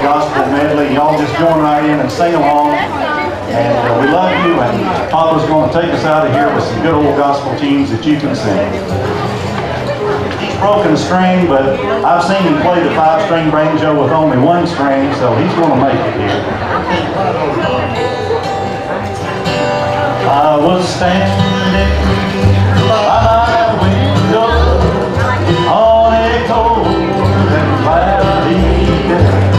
the gospel medley. Y'all just join right in and sing along. And we love you, and Papa's going to take us out of here with some good old gospel tunes that you can sing. He's broken a string, but I've seen him play the 5-string banjo with only 1 string, so he's going to make it here. I was standing by my window on a cold and cloudy day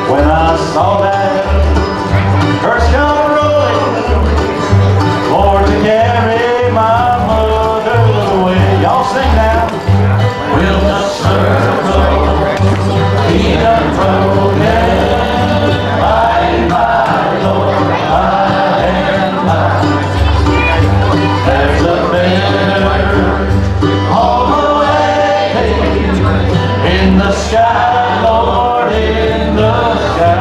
when I saw that hearse come rolling for to carry my mother away. Y'all sing now. Will the circle be unbroken by my Lord, by and by? There's a banner on the way in the sky, Lord, in the sky.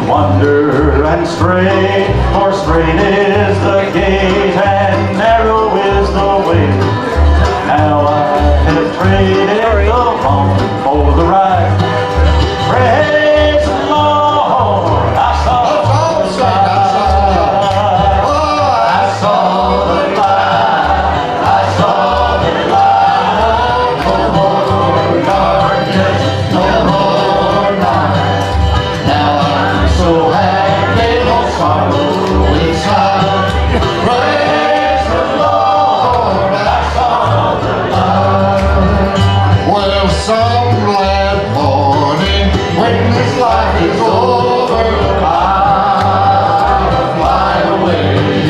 Wander and stray, for straight is the gate and narrow is the way. Now I have traded the wrong for the right. Praise the Lord, I saw the light. Oh, I saw the light. I saw the light. No more darkness, no more night. Now I'm so happy, no sorrow inside. Praise the Lord, I saw the light. Well, some glad morning when this life is over, I'll fly away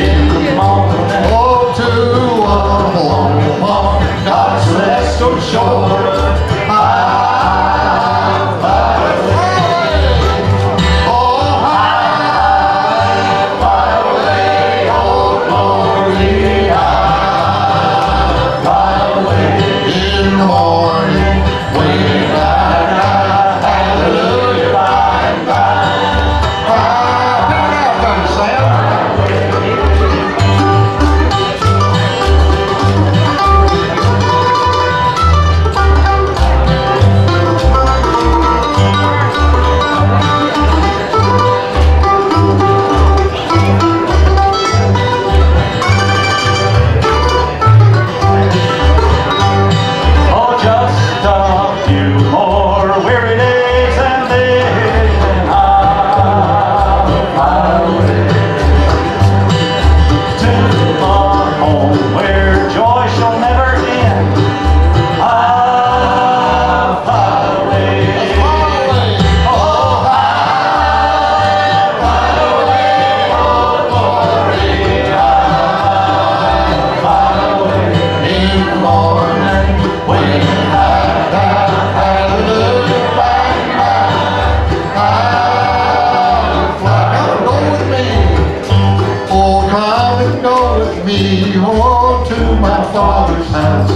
in the morning. Oh, to a home on God's celestial shore. I'll fly away. Oh, I'll fly away, oh glory. I'll fly away in the morning when I die. Hallelujah, by and by. me, oh, to my Father's house.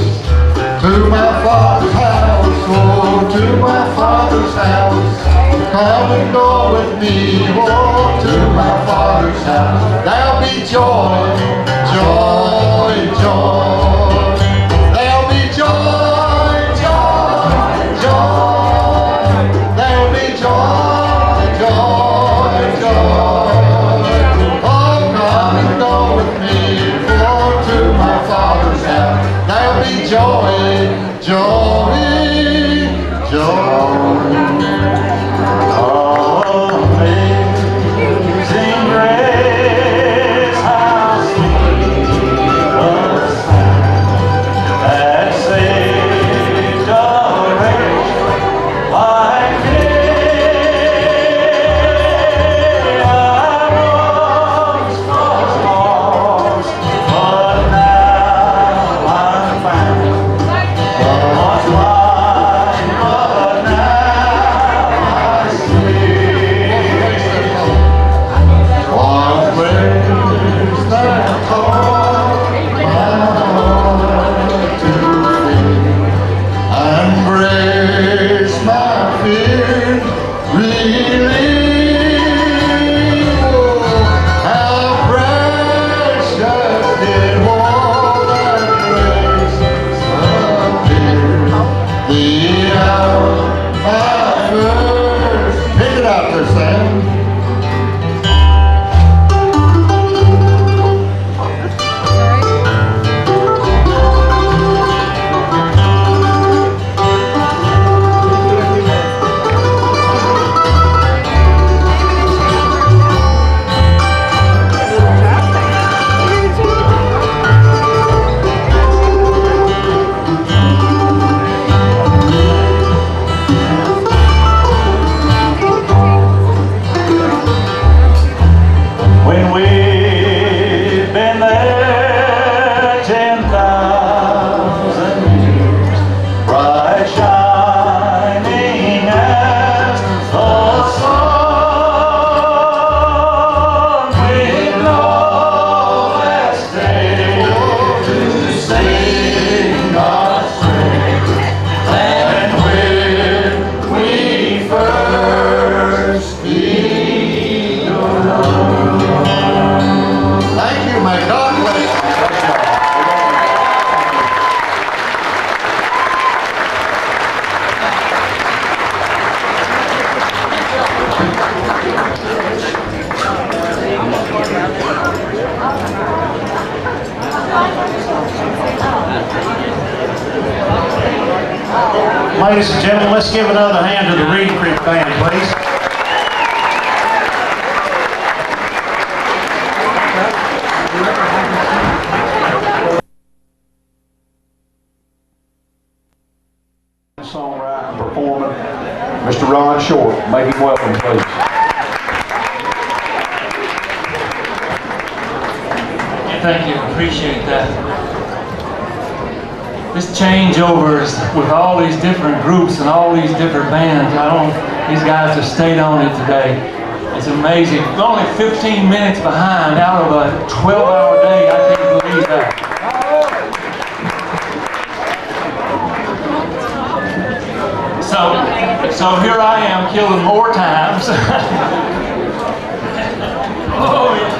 To my Father's house, oh, to my Father's house. Come and go with me, oh, to my Father's house. There'll be joy, joy, joy. There'll be joy, joy, joy. There'll be joy, joy, joy. Oh, come and go with me, oh, to my Father's house. There'll be joy, joy, joy. Amazing grace, how sweet the sound that saved a wretch like me. I once was lost, but now I'm found. Once blind, but now I see. Was grace that taught my heart to fear, and grace my fear relieved. Oh, how precious did all that grace appear. The hour I first pick it out there, Sam. When we've been there 10,000 years, bright shining as the sun, we know that day to sing God's praise. And when we first speak your love. Thank you, my God bless you. Ladies and gentlemen, let's give another hand to the Reed Creek Band, please. Songwriter and performer, Mr. Ron Short. Make him welcome, please. Thank you, appreciate that. This changeovers with all these different groups and all these different bands, these guys have stayed on it today. It's amazing. We're only 15 minutes behind out of a 12-hour day. I can't believe that. So here I am killing more times. Oh, yeah.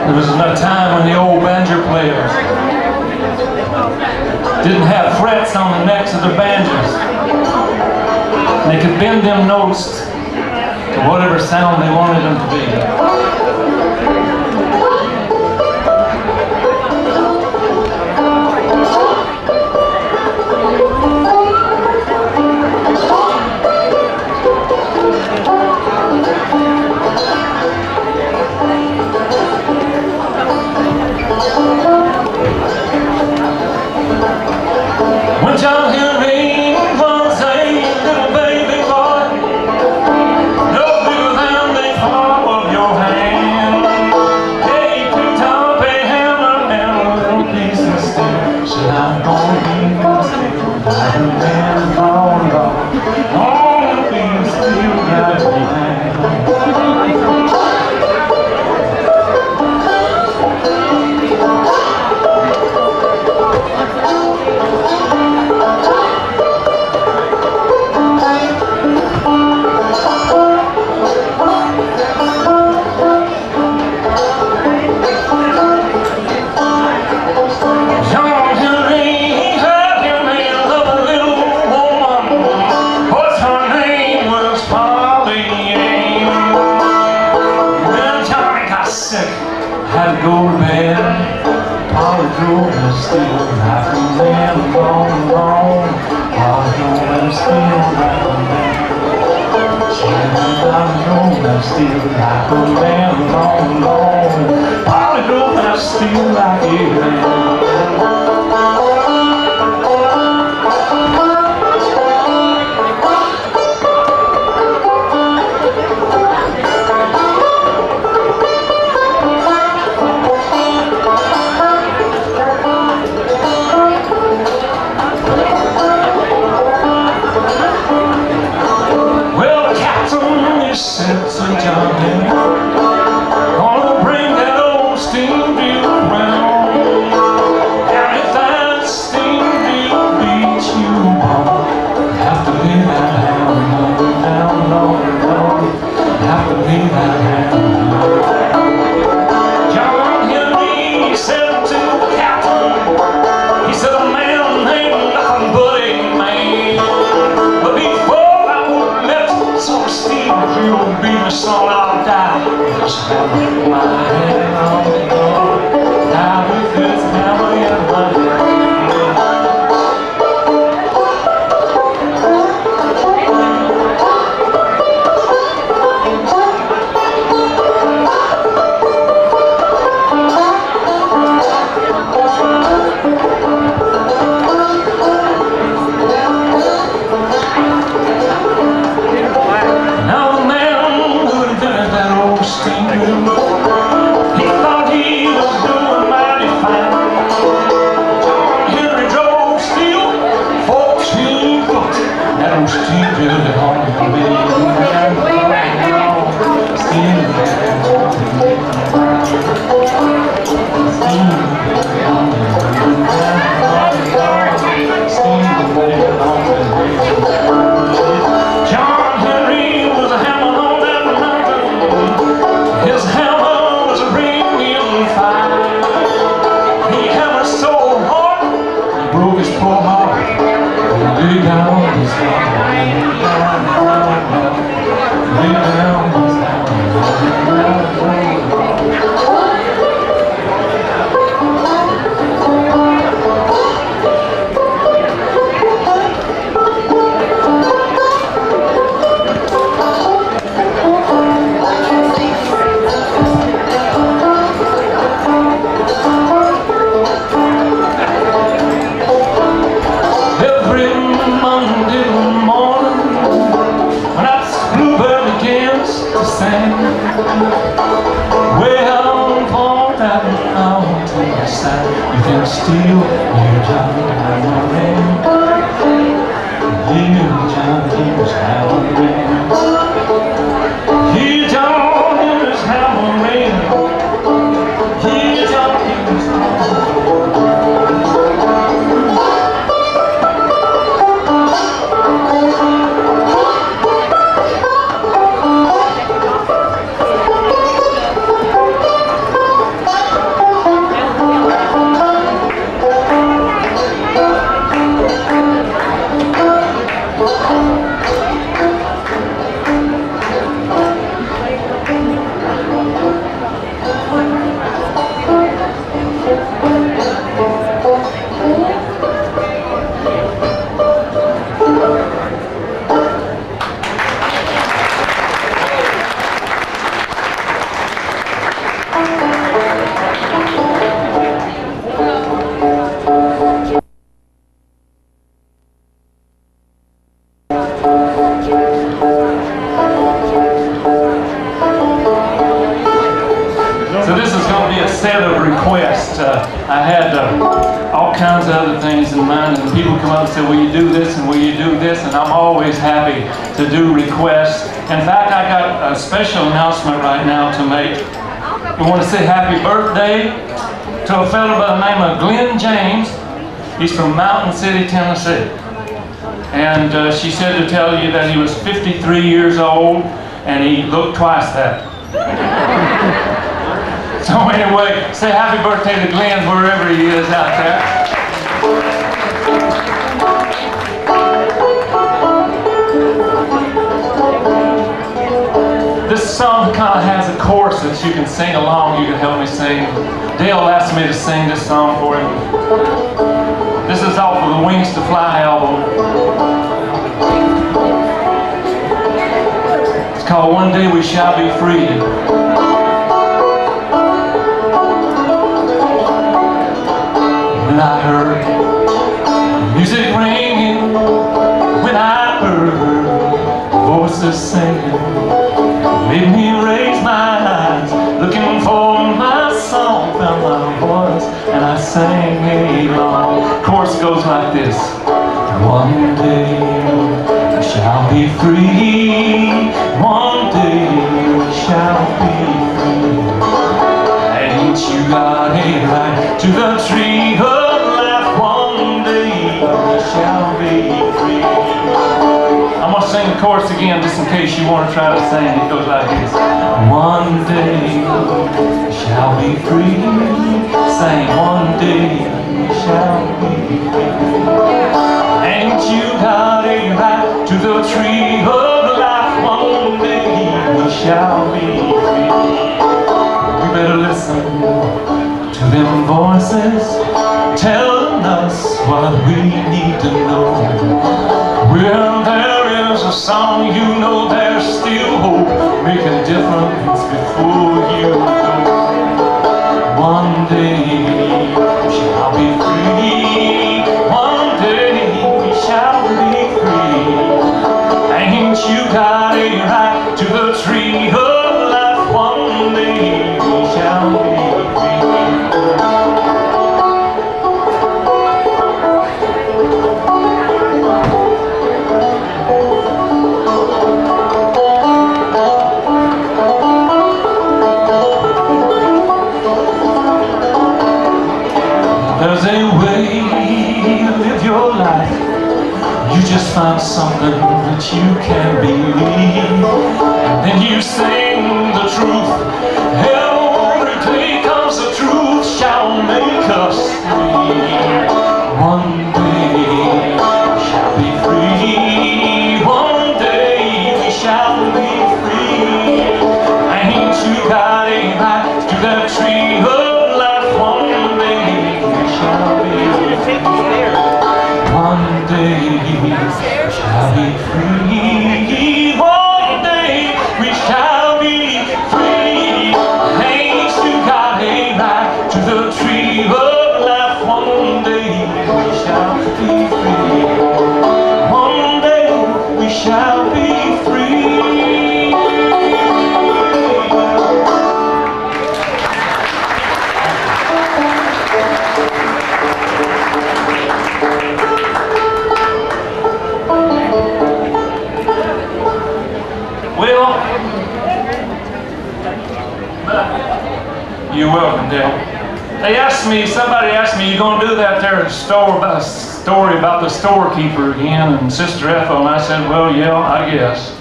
There was a time when the old banjo players didn't have frets on the necks of the banjos. They could bend them notes to whatever sound they wanted them to be. When John Henry was a little baby boy, no bigger than the palm of your hand, he picked up a hammer and a little piece of steel. Said, I'm gonna be steel like a man long gone, gonna be steel like a man. Had to go to bed, Polly drove me still like a man gone wrong. Polly drove me still like a man. She drove me still like a man gone wrong. Polly drove me still like a man. Said St. John Henry, gonna bring that old steam wheel around. And if that steam wheel beats you wrong, you have to lay that hammer down, down. You have to lay that hammer down. John Henry said to the captain, he said, a man ain't nothing but a man. But before I would let some steam wheel be the son, I'll die. Just have my head on the floor. Die with this hammer in my hand. He thought he was doing mighty fine. John Henry drove steel 14 foot. That old steam really hard to be. John Henry was a hammer on that mountain. His hammer was ringing fire. He hammered so hard, he broke his poor heart. He laid down his hammer, laid down his well, for that mountain side, you can steal your John Henry. You John Henry's hammer. You John Henry's hammer. You John Henry's hammer. had all kinds of other things in mind, and people come up and say, will you do this and will you do this? And I'm always happy to do requests. In fact, I got a special announcement right now to make. We want to say happy birthday to a fellow by the name of Glenn James. He's from Mountain City, Tennessee. And she said to tell you that he was 53 years old and he looked twice that. So anyway, say happy birthday to Glenn wherever he is out there. This song kind of has a chorus that you can sing along. You can help me sing. Dale asked me to sing this song for him. This is off of the Wings to Fly album. It's called One Day We Shall Be Free. When I heard music ringing, when I heard voices singing, made me raise my eyes, looking for my song, found my voice, and I sang along. Chorus goes like this. One day we shall be free. One day we shall be free. Ain't you got a right to the tree of life? One day we shall be free. I'm going to sing the chorus again just in case you want to try to sing. It goes like this. One day we shall be free. Sing, one day we shall be free. Ain't you got a right to the tree of life? One day we shall be free. We better listen to them voices telling us what we need to know. Well, there is a song, you know there's still hope. Make a difference before you go. One day we shall be free. One day we shall be free. Ain't you got a right to the tree of life? One day we shall be free. There's a way you live your life. You just find something that you can believe, and then you sing the truth. Every day comes the truth shall make us free. One day we shall be free. One day we shall be free. Ain't you got a right to that tree of life? One day we shall be free. One day we shall be free. One day we shall be free. Ain't you got a right to the tree of life? One day we shall be free. One day we shall be free. Well, you're welcome, Dale. Somebody asked me, you going to do that there story about the storekeeper again and Sister Ethel? And I said, well, yeah, I guess.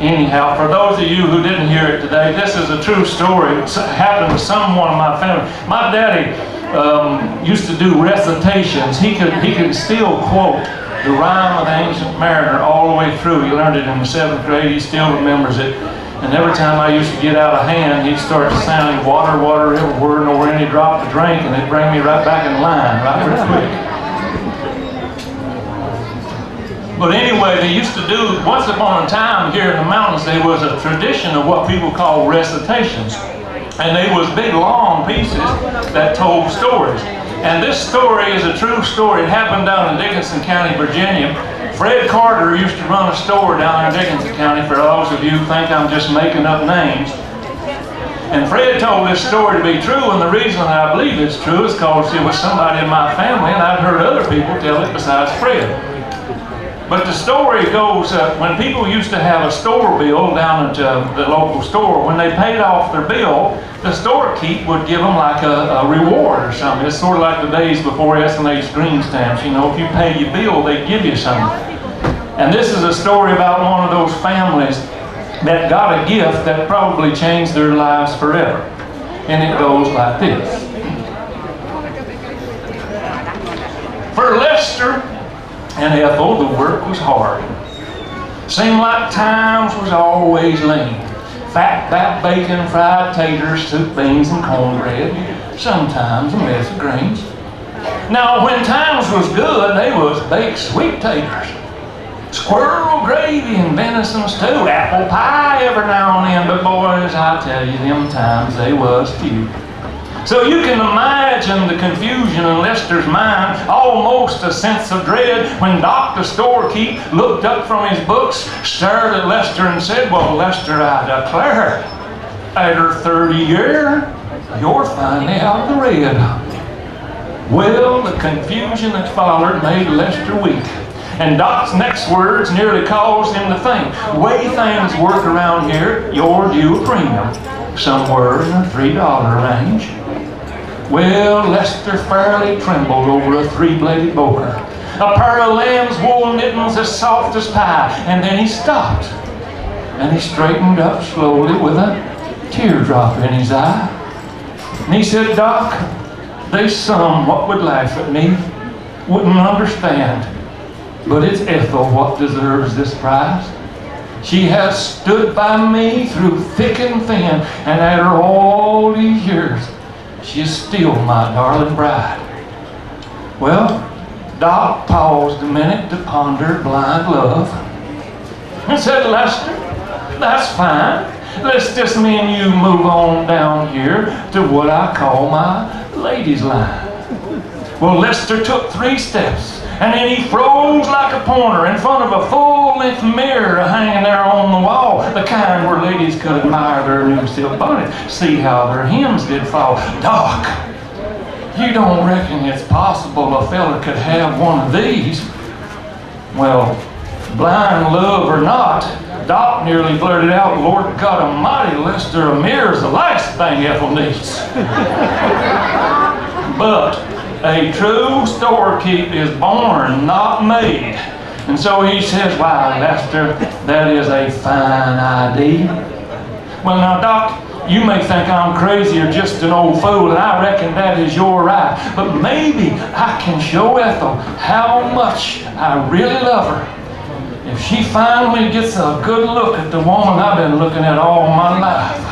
Anyhow, for those of you who didn't hear it today, this is a true story. It happened to someone in my family. My daddy used to do recitations. He could still quote the rhyme of the Ancient Mariner all the way through. He learned it in the 7th grade. He still remembers it. And every time I used to get out of hand, he'd start sounding water, water everywhere, nowhere, and he'd drop the drink, and it'd bring me right back in line, right real quick. But anyway, they used to do, once upon a time here in the mountains, there was a tradition of what people call recitations. And they was big, long pieces that told stories. And this story is a true story. It happened down in Dickinson County, Virginia. Fred Carter used to run a store down in Dickinson County, for those of you who think I'm just making up names. And Fred told this story to be true, and the reason that I believe it's true is because it was somebody in my family, and I've heard other people tell it besides Fred. But the story goes, when people used to have a store bill down at the local store, when they paid off their bill, the storekeep would give them like a reward or something. It's sort of like the days before S&H green stamps. You know, if you pay your bill, they give you something. And this is a story about one of those families that got a gift that probably changed their lives forever. And it goes like this. For Lester and Ethel, the work was hard. Seemed like times was always lean. Fat bacon, fried taters, soup, beans, and cornbread. Sometimes a mess of greens. Now, when times was good, they was baked sweet taters. Squirrel gravy and venison stew, apple pie every now and then, but boys, I tell you, them times they was few. So you can imagine the confusion in Lester's mind, almost a sense of dread, when Doc the storekeep looked up from his books, stared at Lester and said, well, Lester, I declare, after 30 years, you're finally out of the red. Well, the confusion that followed made Lester weak. And Doc's next words nearly caused him to think, the way things work around here, you're due a premium, somewhere in the $3 range. Well, Lester fairly trembled over a 3-bladed boker, a pair of lamb's wool mittens as soft as pie, and then he stopped. And he straightened up slowly with a teardrop in his eye. And he said, Doc, there's some what would laugh at me, wouldn't understand. But it's Ethel what deserves this prize. She has stood by me through thick and thin, and after all these years, she is still my darling bride. Well, Doc paused a minute to ponder blind love and said, Lester, that's fine. Let's just me and you move on down here to what I call my ladies' line. Well, Lester took 3 steps, and then he froze like a pointer in front of a full-length mirror hanging there on the wall, the kind where ladies could admire their new silk bonnet, see how their hems did fall. Doc, you don't reckon it's possible a fella could have one of these? Well, blind love or not, Doc nearly blurted out, Lord God Almighty, Lester, a mirror's the last thing Ethel needs. But a true storekeep is born, not made. And so he says, why, Lester, that is a fine idea. Well, now, Doc, you may think I'm crazy or just an old fool, and I reckon that is your right. But maybe I can show Ethel how much I really love her if she finally gets a good look at the woman I've been looking at all my life.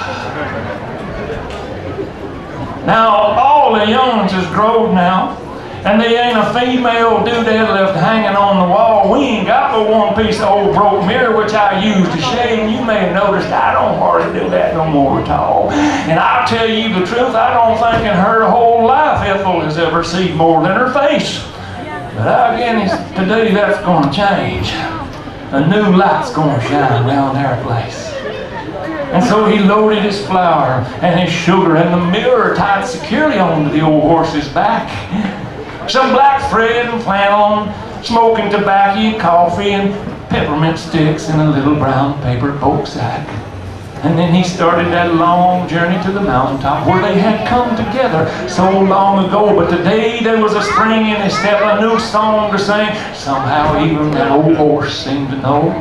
Now, all the young'uns is growed now, and they ain't a female doodad left hanging on the wall. We ain't got but one piece of old broke mirror which I use to shave, and you may have noticed I don't hardly do that no more at all. And I'll tell you the truth, I don't think in her whole life Ethel has ever seen more than her face. But again, today that's going to change. A new light's going to shine around our place. And so he loaded his flour and his sugar and the mirror tied securely onto the old horse's back. Some black thread and flannel, smoking tobacco, coffee, and peppermint sticks in a little brown paper poke sack. And then he started that long journey to the mountaintop where they had come together so long ago. But today there was a spring in his step, a new song to sing. Somehow even that old horse seemed to know.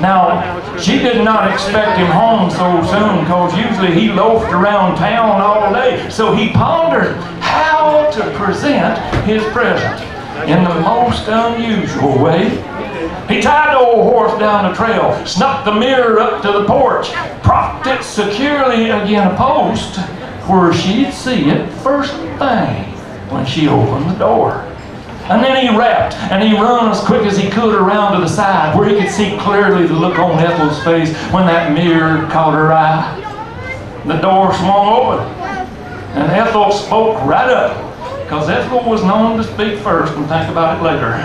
Now, she did not expect him home so soon, because usually he loafed around town all day. So he pondered how to present his present in the most unusual way. He tied the old horse down the trail, snuck the mirror up to the porch, propped it securely against a post where she'd see it first thing when she opened the door. And then he rapped, and he run as quick as he could around to the side where he could see clearly the look on Ethel's face when that mirror caught her eye. The door swung open, and Ethel spoke right up, because Ethel was known to speak first and think about it later.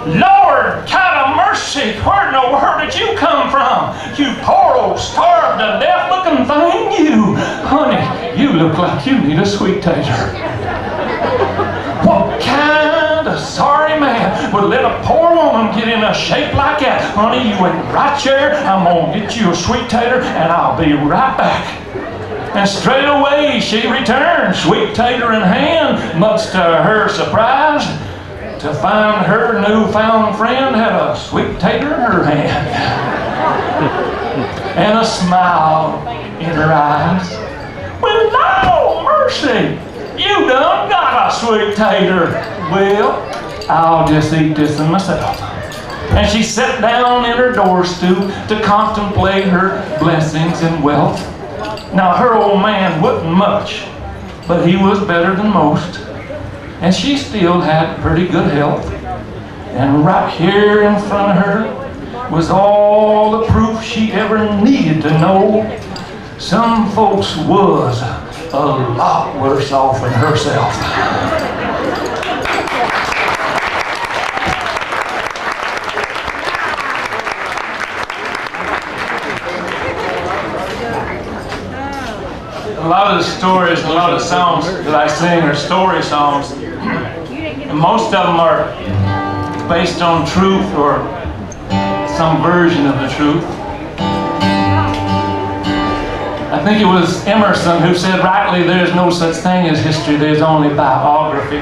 Lord, God of mercy, where in the world did you come from? You poor old starved to death looking thing, you. Honey, you look like you need a sweet tater. What kind of sorry man would let a poor woman get in a shape like that? Honey, you wait right there. I'm going to get you a sweet tater and I'll be right back. And straight away she returned, sweet tater in hand, much to her surprise, to find her newfound friend had a sweet tater in her hand and a smile in her eyes. Well, no mercy, you done got a sweet tater. Well, I'll just eat this one myself. And she sat down in her door stool to contemplate her blessings and wealth. Now, her old man wasn't much, but he was better than most. And she still had pretty good health. And right here in front of her was all the proof she ever needed to know some folks was a lot worse off than herself. A lot of the stories and a lot of the songs that I sing are story songs. And most of them are based on truth or some version of the truth. I think it was Emerson who said, rightly, there's no such thing as history, there's only biography.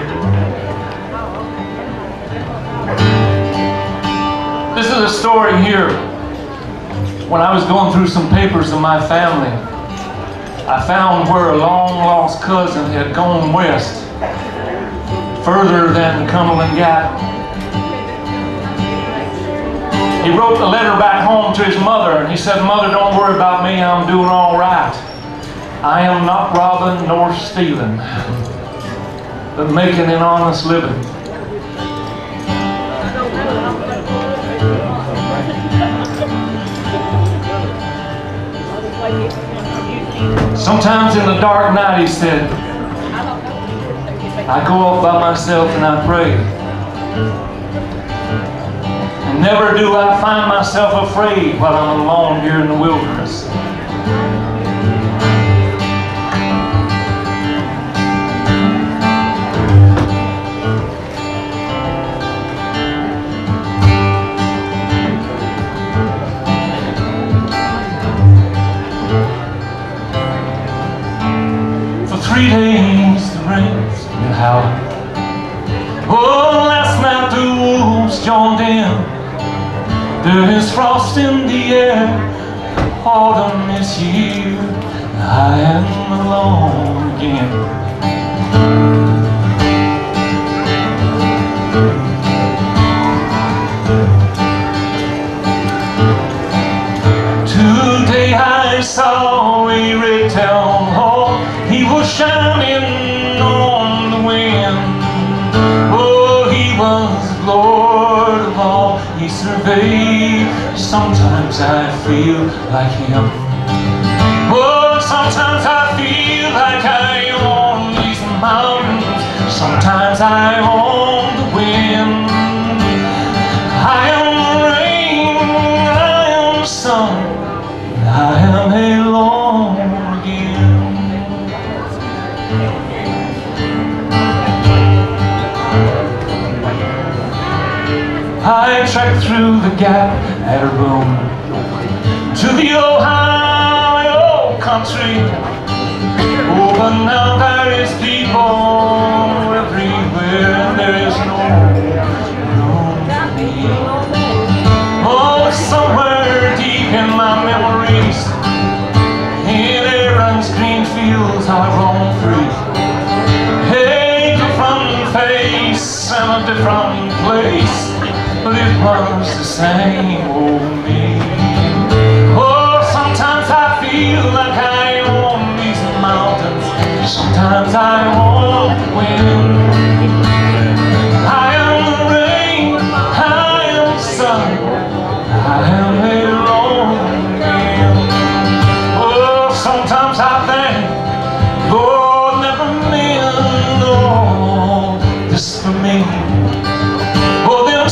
This is a story here. When I was going through some papers of my family, I found where a long-lost cousin had gone west, further than Cumberland Gap. He wrote a letter back home to his mother, and he said, Mother, don't worry about me, I'm doing all right. I am not robbing nor stealing, but making an honest living. Sometimes in the dark night, he said, I go off by myself and I pray. And never do I find myself afraid while I'm alone here in the wilderness. For 3 days the rain's been howling. Oh, last night the wolves joined in. There is frost in the air. Autumn is here. I am alone again. Today I saw a red town hall. He was shining on the wind. Oh, he was Lord of all. He surveyed. Sometimes I feel like him. Oh, sometimes I feel like I own these mountains. Sometimes I own the wind. I am the rain, I am the sun, I am alone again. I trekked through the gap at a boom to the Ohio country. Oh, but now there is people everywhere, and there is no room for me. Oh, somewhere deep in my memories, in Aaron's green fields I roam free. A different face and a different place, but it was the same old me. Oh, sometimes I feel like I own these mountains. Sometimes I own the wind. I am the rain, I am the sun, I am alone again. Oh, sometimes I think, Lord, never meant all this for me. Oh, them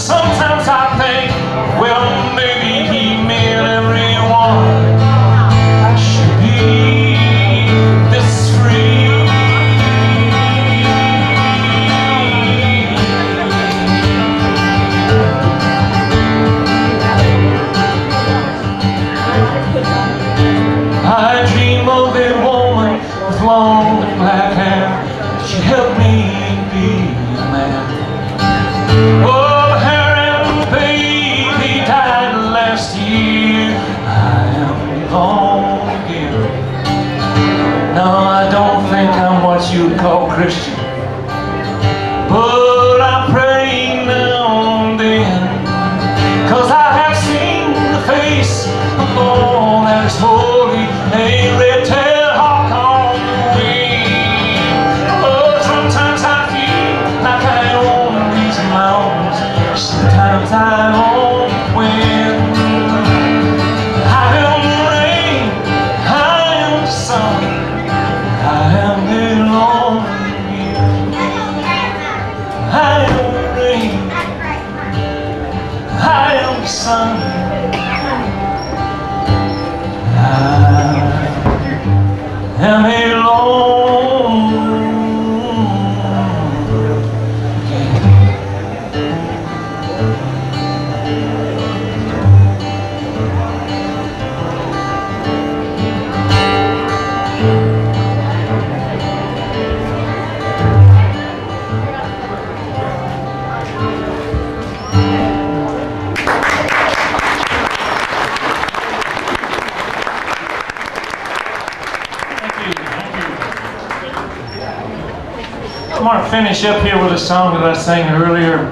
home again. No, I don't think I'm what you'd call Christian, but I pray now and then, 'cause I have seen the face of all that is holy, a red-tailed hawk on the wing. But sometimes I feel like I own these mountains, sometimes I own the wind. I am the rain, I am the sun, I am the lonely. I am the rain, I am the sun, I am a lonely. I'm going to finish up here with a song that I sang earlier.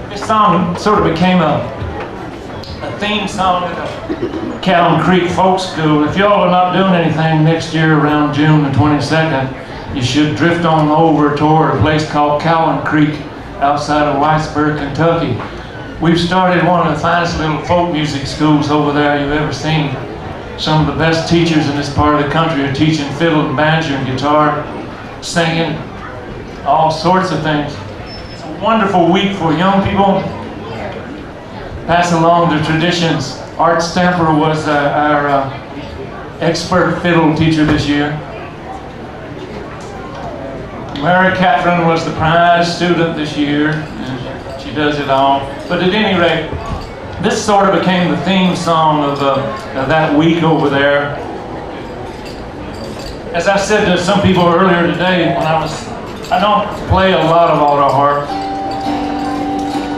This song sort of became a theme song at the Calum Creek Folk School. If y'all are not doing anything next year around June the 22nd, you should drift on over toward a place called Calum Creek outside of Whitesburg, Kentucky. We've started one of the finest little folk music schools over there you've ever seen. Some of the best teachers in this part of the country are teaching fiddle and banjo and guitar, singing, all sorts of things. It's a wonderful week for young people. Pass along the traditions. Art Stamper was our expert fiddle teacher this year. Mary Catherine was the prize student this year, and she does it all. But at any rate, this sort of became the theme song of that week over there. As I said to some people earlier today, I don't play a lot of auto harp.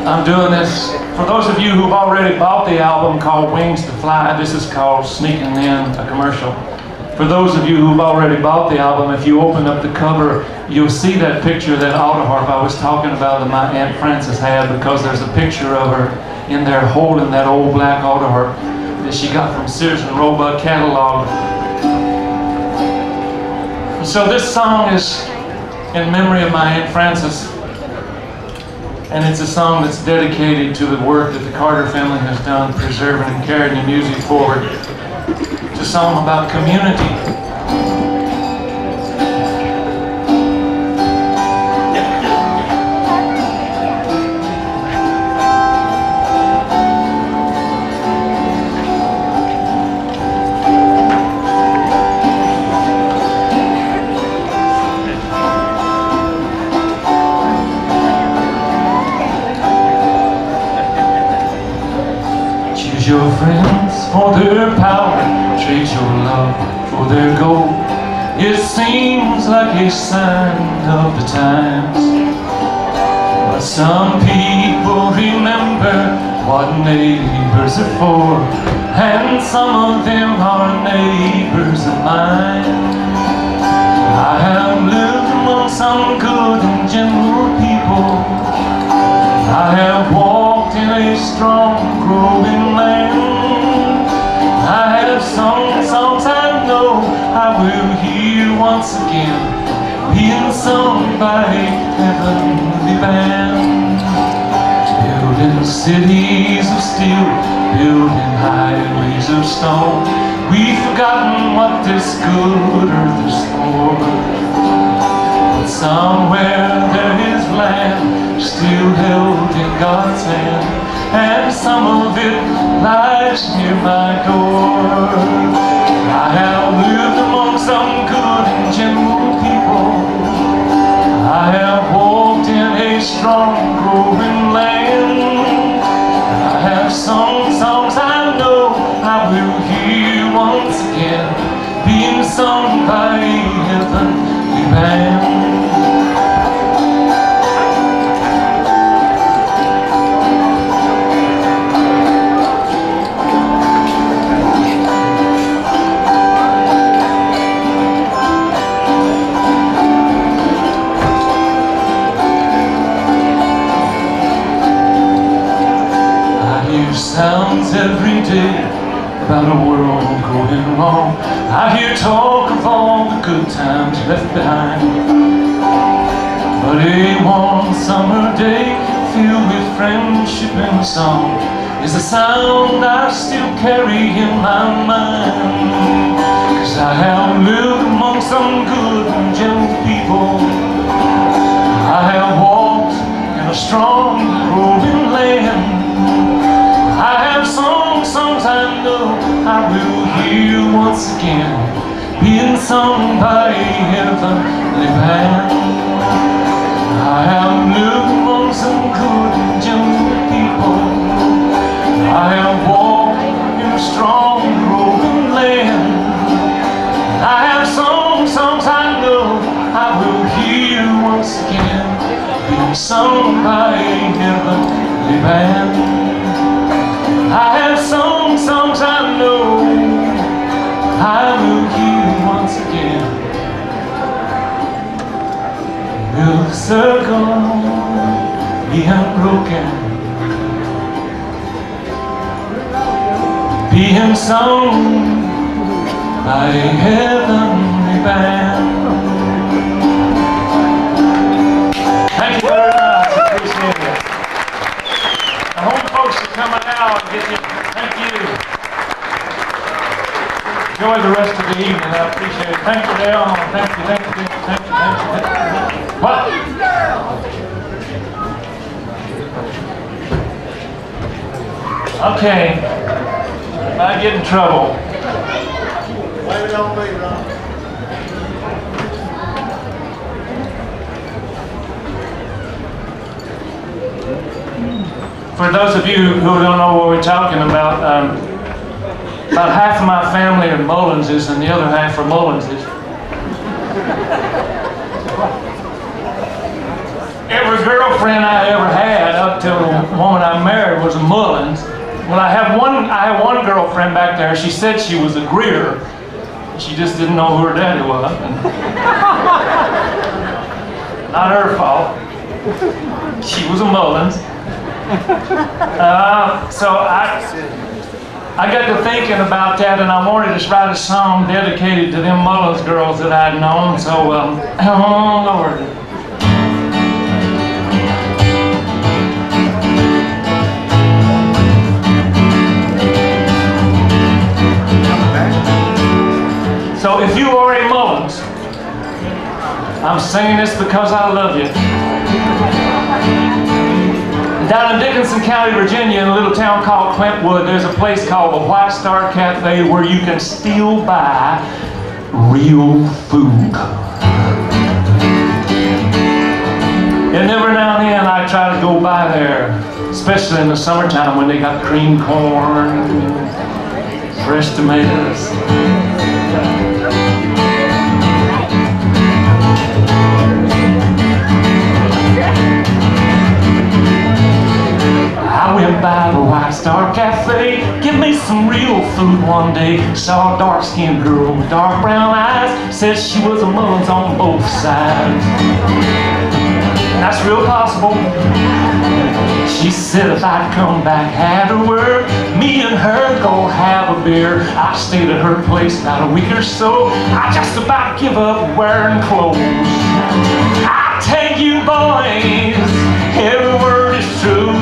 I'm doing this for those of you who've already bought the album called Wings to Fly. This is called Sneaking In, a commercial. For those of you who've already bought the album, if you open up the cover, you'll see that picture of that auto harp I was talking about that my Aunt Frances had, because there's a picture of her in there holding that old black auto harp that she got from Sears and Roebuck catalog. So this song is in memory of my Aunt Frances, and it's a song that's dedicated to the work that the Carter family has done preserving and carrying the music forward. It's a song about community. Choose your friends for their power, trade your love for their gold. It seems like a sign of the times, but some people remember what neighbors are for, and some of them are neighbors of mine. I have lived among some good and gentle people. I have walked in a strong growing land. I have sung songs I know I will hear once again, being sung by a heavenly band. Building cities of steel, building highways of stone, we've forgotten what this good earth is for. But somewhere there is land still held in God's hand, and some of it lies near my door. I have lived among some good and gentle people. I have walked in a strong growing land. I have sung songs I know I will hear once again, being sung by a heavenly band. songs every day about a world going wrong. I hear talk of all the good times left behind. But a warm summer day filled with friendship and song is the sound I still carry in my mind. 'Cause I have lived among some good and gentle people. I have walked in a strong growing land. I have sung songs I know I will hear once again, being sung by a heavenly band. I have lived among some good and gentle people. I have walked in a strong growing land. I have sung songs I know I will hear once again, being sung by a heavenly band. I have sung songs I know I will hear once again. Will the circle be unbroken, being sung by a heavenly band? Thank you very much. Appreciate it. The home folks are coming out. Thank you. Enjoy the rest of the evening. I appreciate it. Thank you, Dale. Thank you. What? Okay. I get in trouble. Blame it on me, Ron. For those of you who don't know what we're talking about half of my family are Mullinses and the other half are Mullinses. Every girlfriend I ever had up till the woman I married was a Mullins. Well, I had one girlfriend back there. She said she was a Greer. She just didn't know who her daddy was. Not her fault. She was a Mullins. So I got to thinking about that, and I wanted to write a song dedicated to them Mullins girls that I'd known. So, oh Lord. So if you are a Mullins, I'm singing this because I love you. Down in Dickinson County, Virginia, in a little town called Clintwood, there's a place called the White Star Cafe where you can still buy real food. And every now and then I try to go by there, especially in the summertime when they got cream corn, fresh tomatoes. I went by the White Star Cafe, give me some real food one day. Saw a dark-skinned girl with dark brown eyes, said she was a Mullins on both sides. That's real possible. She said if I'd come back, had her word, me and her go have a beer. I stayed at her place about a week or so. I just about give up wearing clothes. I tell you boys, every word is true.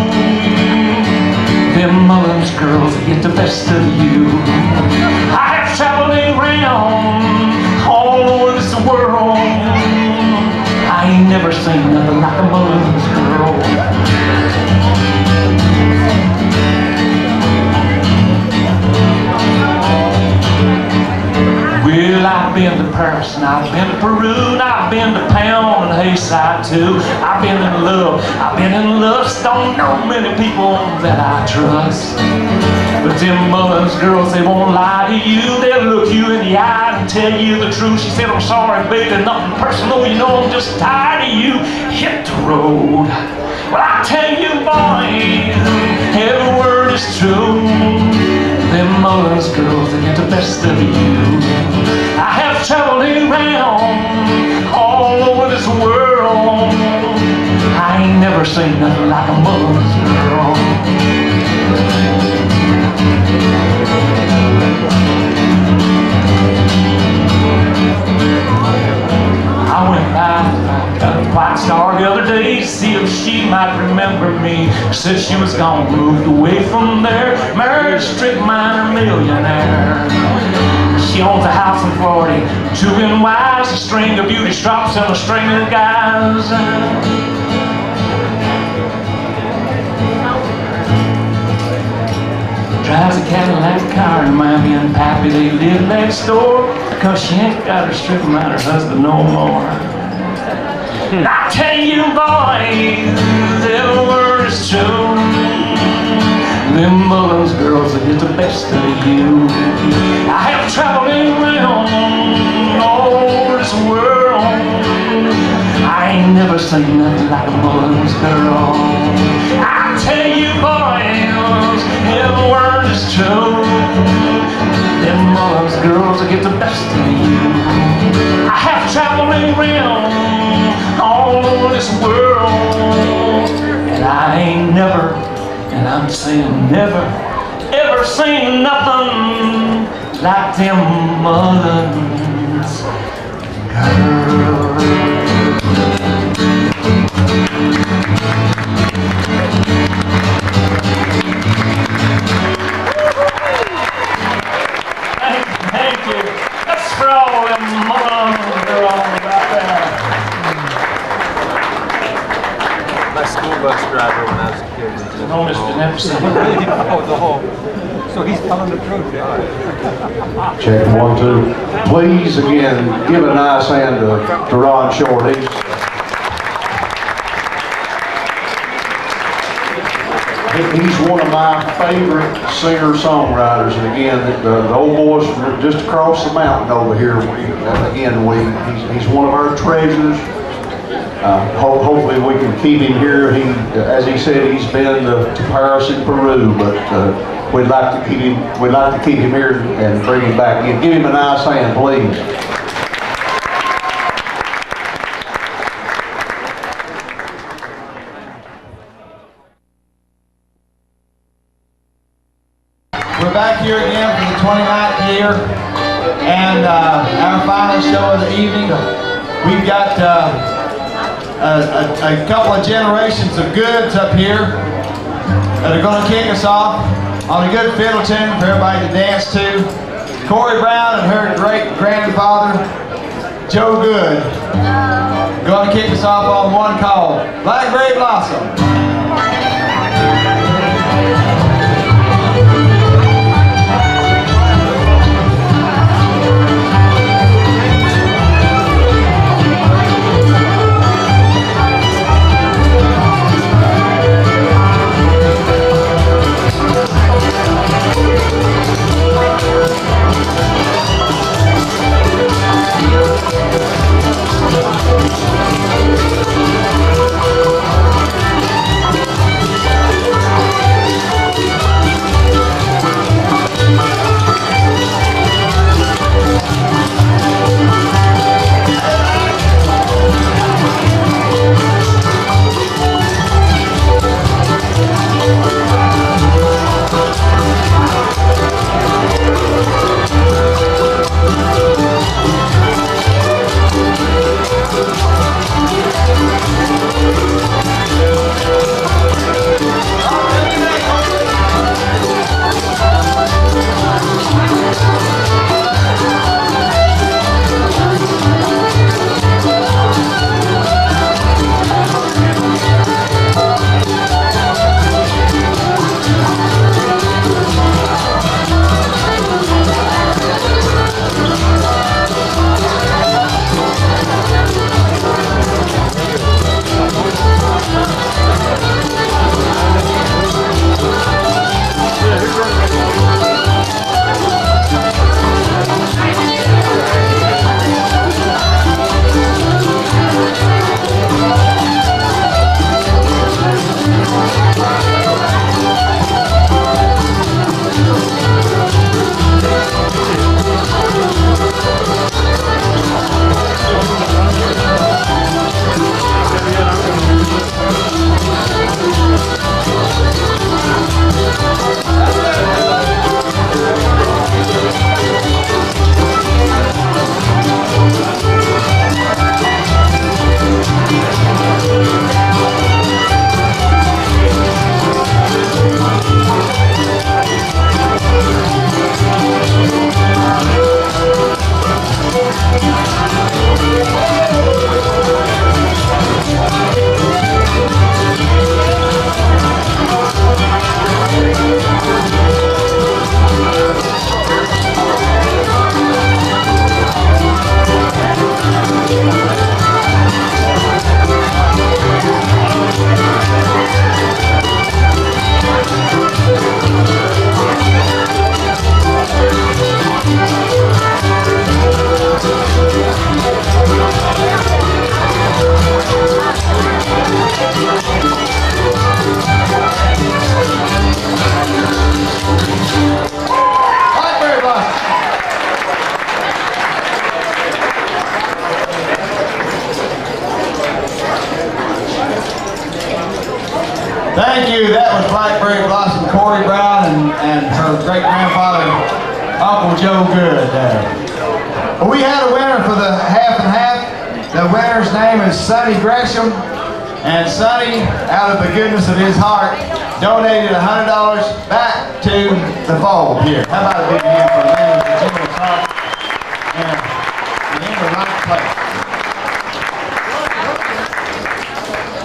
Them Mullins girls get the best of you. I have traveled around all over this world. I ain't never seen nothing like a Mullins girl. Well, I've been to Paris and I've been to Peru and I've been to Pound and Hayside too. I've been in lust, don't know many people that I trust. But them Mullins girls, they won't lie to you. They'll look you in the eye and tell you the truth. She said, I'm sorry, baby, nothing personal. You know I'm just tired of you. Hit the road. Well, I tell you, boys, every word is true. Them Mullins girls, they get the best of you. I have traveled around all over this world. I ain't never seen nothing like a Mullins girl. for me. Said she was gone, moved away from there, married a strip miner millionaire. She owns a house in Florida, 2 wives, a string of beauty strops and a string of guys. Drives a Cadillac car and Mammy and Pappy, they live next door, cause she ain't got her strip miner husband no more. I tell you boys, every word is true. Them Mullins girls that get the best of you. I have traveled around all this world. I ain't never seen nothing like a Mullins girl. I tell you boys, every word is true. Them Mullins girls that get the best of you. I have traveled around all over this world, and I ain't never, and I'm saying never, ever seen nothing like them Mullins girls. Thank you. That's for all them Mullins girls out there. My school bus driver when I was a kid. No, Mr. Nipson. So he's telling the truth, yeah. Check 1, 2. Please, again, give a nice hand to Ron Short. He's one of my favorite singer-songwriters, and again, the old boys from just across the mountain over here. He's one of our treasures. Hopefully, we can keep him here. As he said, he's been to Paris and Peru, but we'd like to keep him. We'd like to keep him here and bring him back in. Give him a nice hand, please. We're back here again for the 29th year, and our final show of the evening. We've got a couple of generations of goods up here that are going to kick us off on a good fiddle tune for everybody to dance to. Corey Brown and her great-grandfather, Joe Good, going to kick us off on one called Blackberry Blossom. Thank you. That was Blackberry Blossom, Corey Brown, and her great-grandfather, Uncle Joe Good there. Well, we had a winner for the half and half. The winner's name is Sonny Gresham. And Sonny, out of the goodness of his heart, donated $100 back to the fold here. How about a big hand for the man with the generous heart? And in the right place.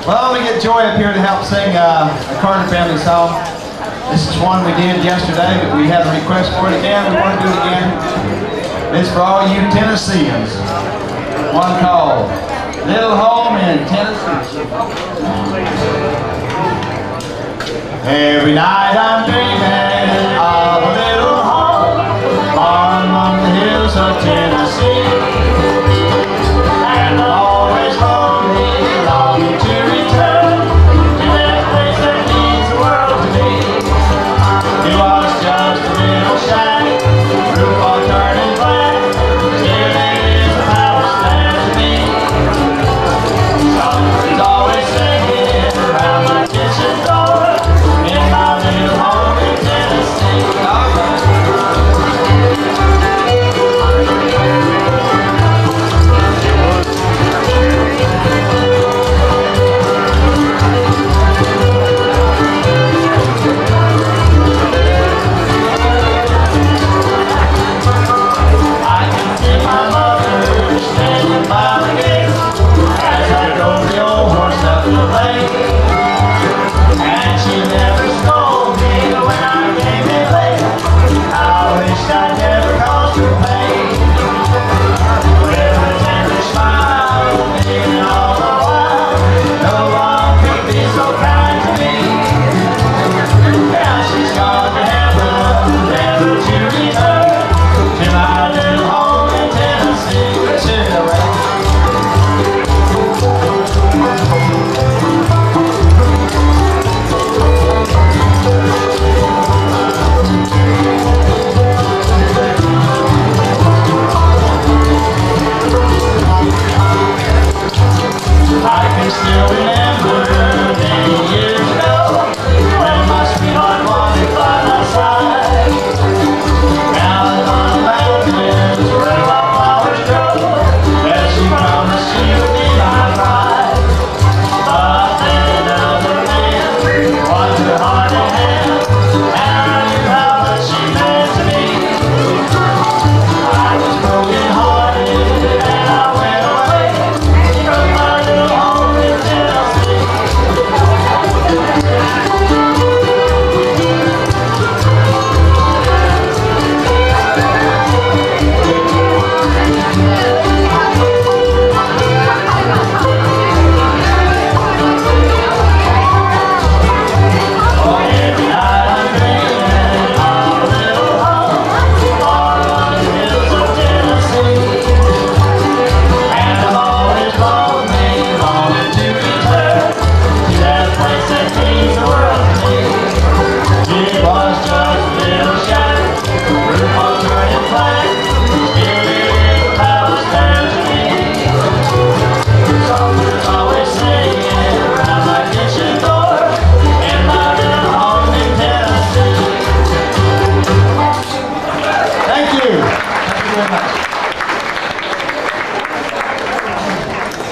Well, I'm going to get Joy up here to help sing a Carter family song. This is one we did yesterday, but we had a request for it again. We want to do it again. It's for all you Tennesseans. One called Little Home in Tennessee. Every night I'm dreaming of a little home far among the hills of Tennessee. And I'm always lonely, longing to return to that place that means the world to me. It was just a little shack, roof all turning black, still it is a house there to me. Somebody's always singing around my kitchen door in my little home in Tennessee. All right.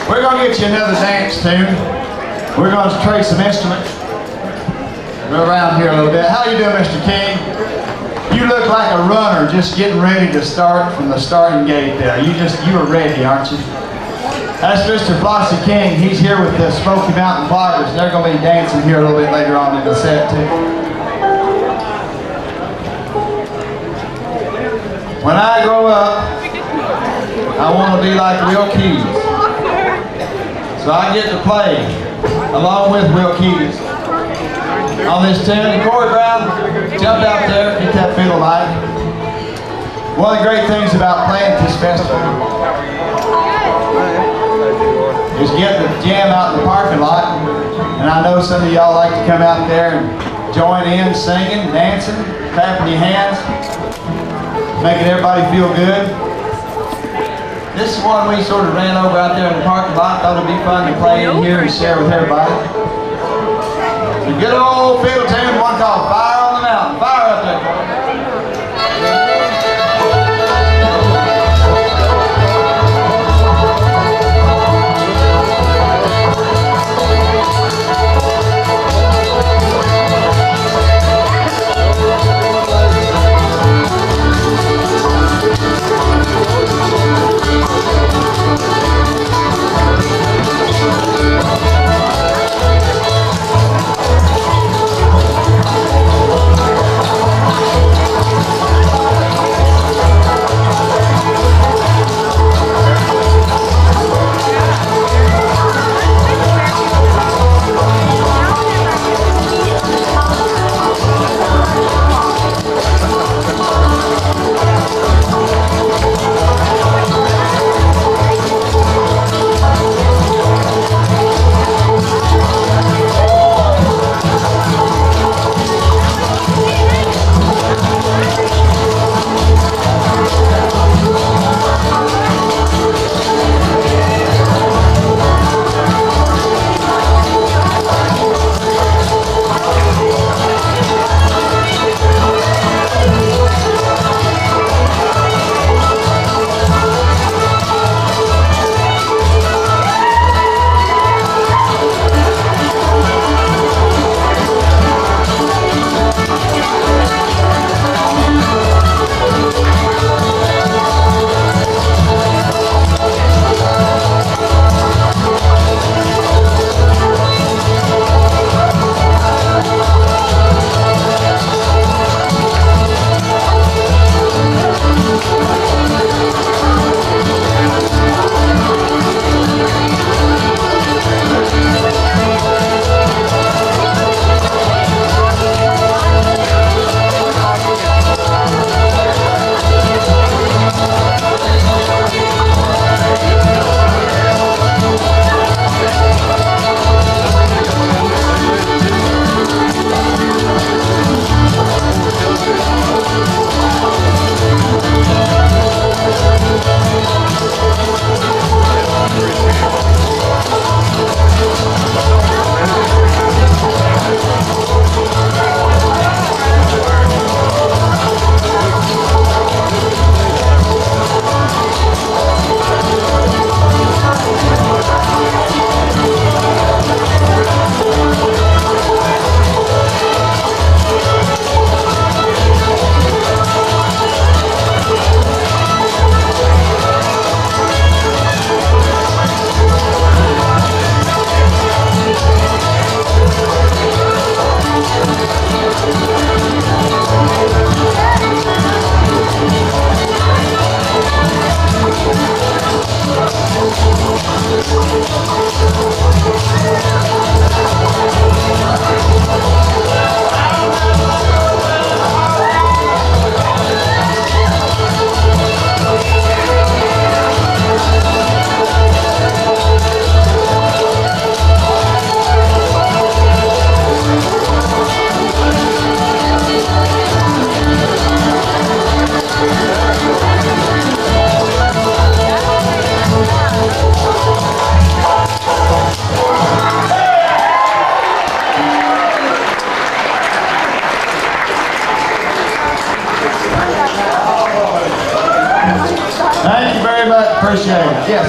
We're going to get you another dance tune. We're going to trade some instruments. Go around here a little bit. How you doing, Mr. King? You look like a runner just getting ready to start from the starting gate there. You are ready, aren't you? That's Mr. Flossie King. He's here with the Smoky Mountain Flyers. They're going to be dancing here a little bit later on in the set, too. When I grow up, I want to be like Will Keys. So I get to play along with Will Keys on this tune. And Corey Brown jumped out there, get that fiddle light. One of the great things about playing at this festival is getting the jam out in the parking lot. And I know some of y'all like to come out there and join in singing, dancing, clapping your hands, making everybody feel good. This is one we sort of ran over out there in the parking lot. Thought it'd be fun to play in here and share with everybody. It's a good old fiddle tune, one called Fire on the Mountain. Fire up there. Thank you very much. Appreciate it. Yes.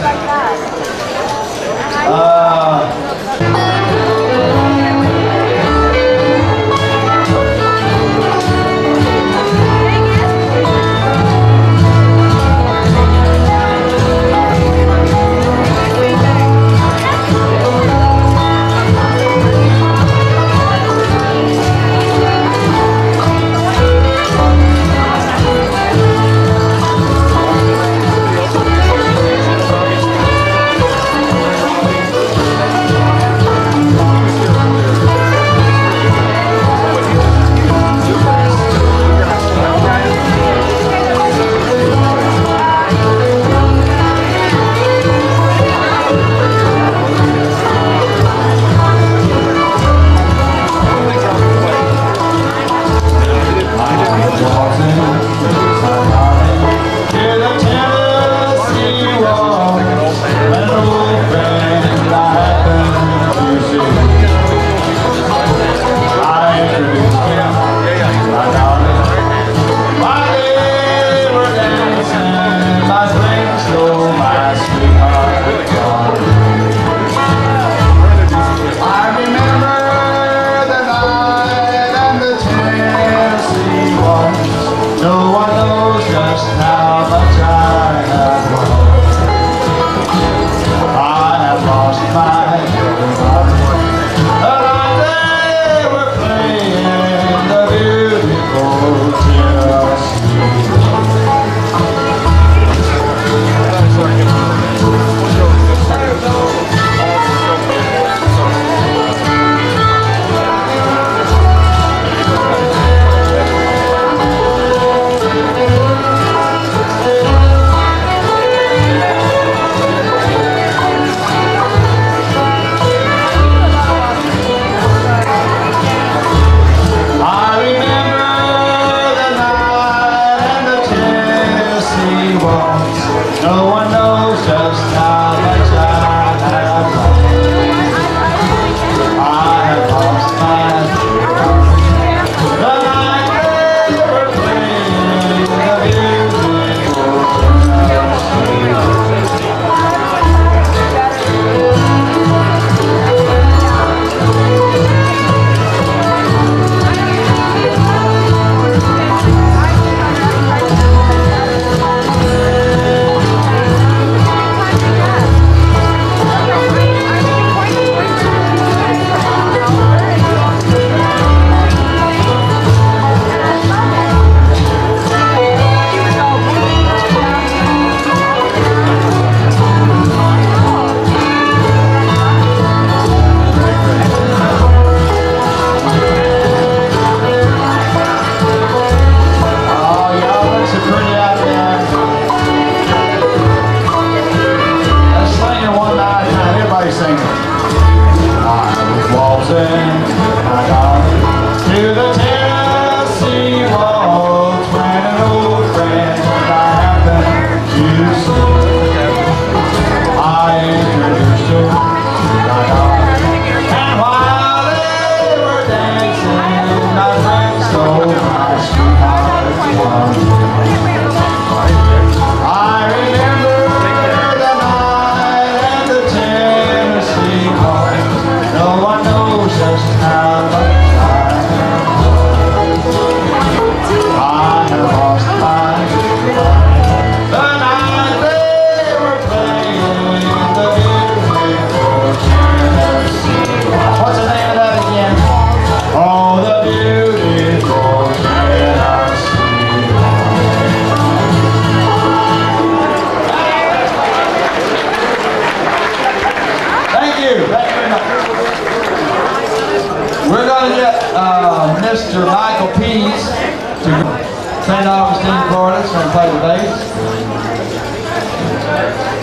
St. Augustine, Florida. He's going to play the bass.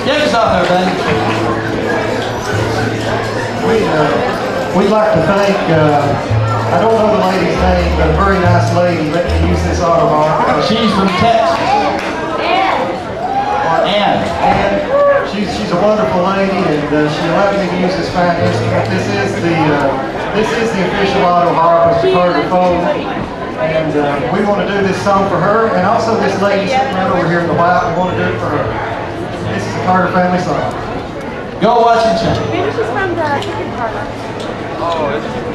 Get us off there, Ben. We'd like to thank, I don't know the lady's name, but a very nice lady let me use this auto harp. She's from Texas. Ann. And she's a wonderful lady, and she allowed me to use this fine instrument. This is the official auto harp of the Carter Folk, and we want to do this song for her, and also this lady sitting right over here in the white. We want to do it for her. This is a Carter family song. Go watch and check. Maybe she's from the chicken parlor. Oh, is it?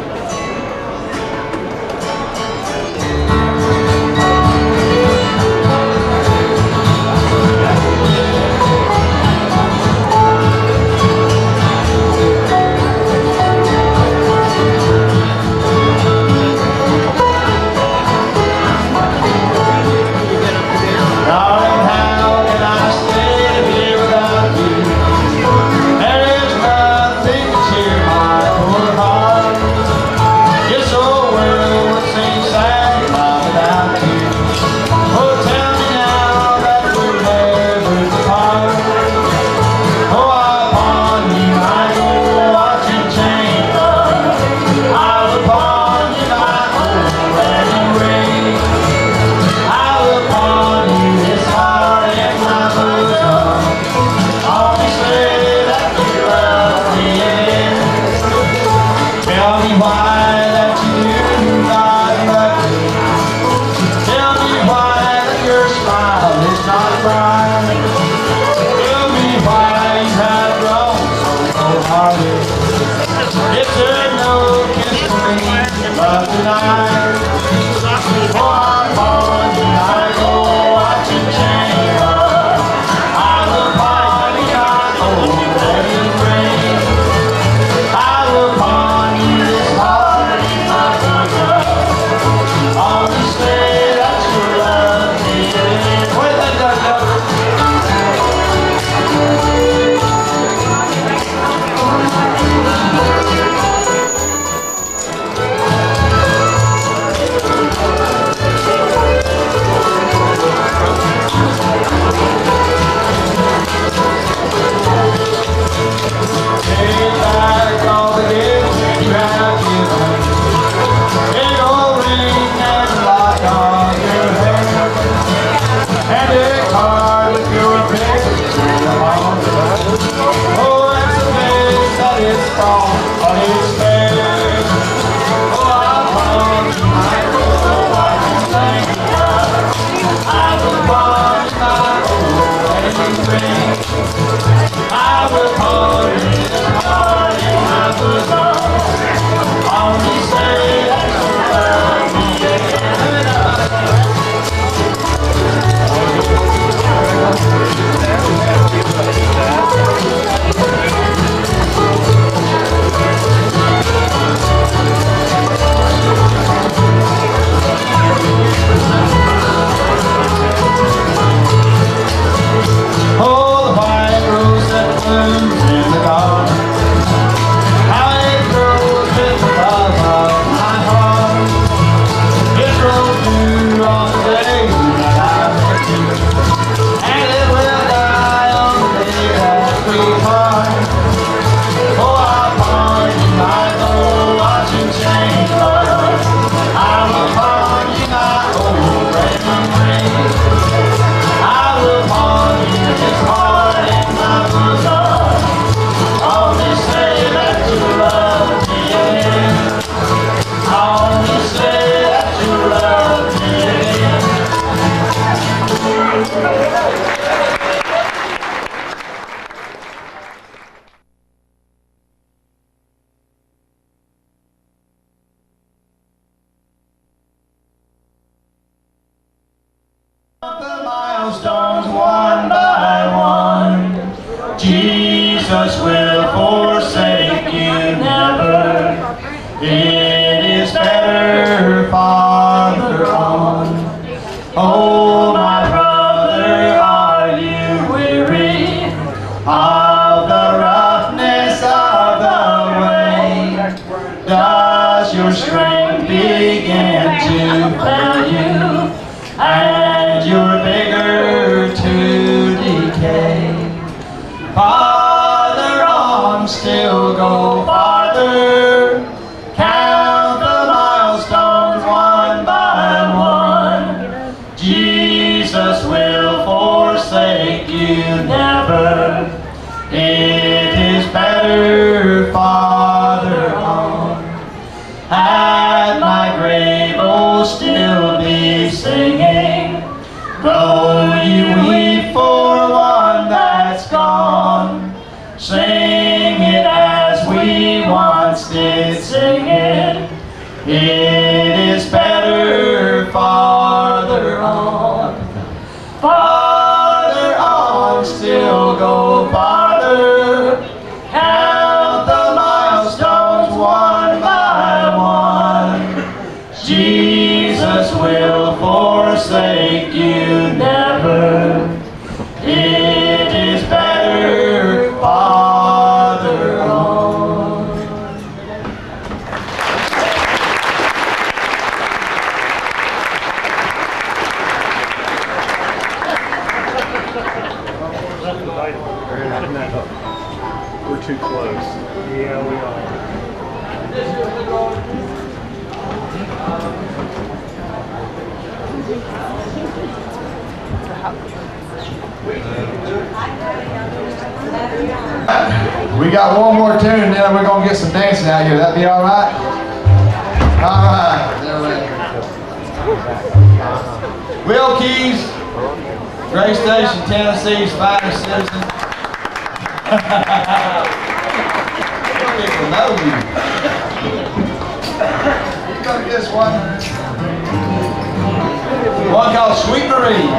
Milestones one by one, Jesus will forsake you never. It is better farther on. Oh, my brother, are you weary of the roughness of the way? Does your strength begin to fail you? And Jesus will forsake you never. It is better farther on. At my grave, oh, still be singing, though you weep for one that's gone. Sing it as we once did sing it. It is better farther on. Farther on, still go farther. Count the milestones one by one. Jesus will forsake you never. It is better farther on. We're too close. Yeah, we are. We got one more tune and then we're going to get some dancing out here. That be all right? All right. Will Keys, Gray Station, Tennessee's finest citizen. People know you. You gonna get this one? One called Sweet Marie.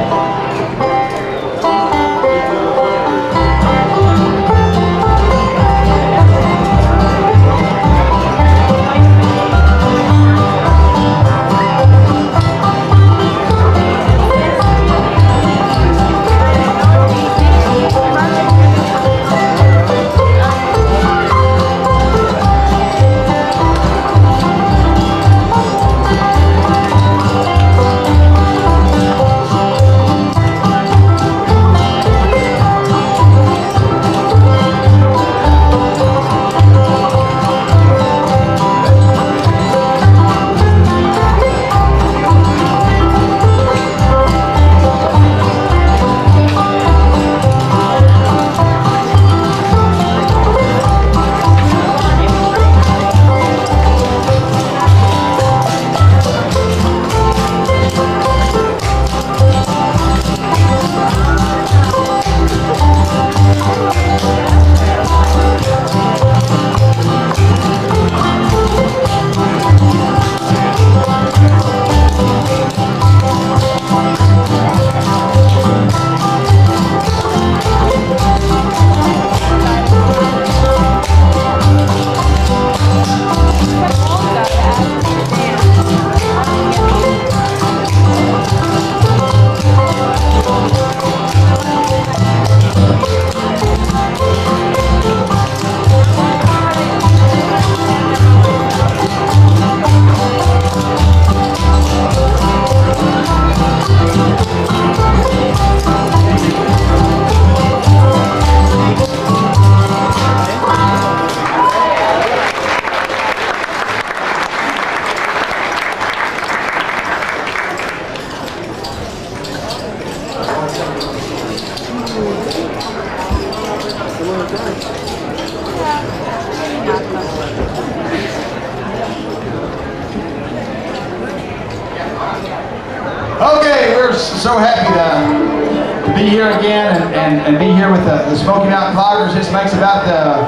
Okay, we're so happy to be here again and be here with the Smoky Mountain Cloggers. This makes about the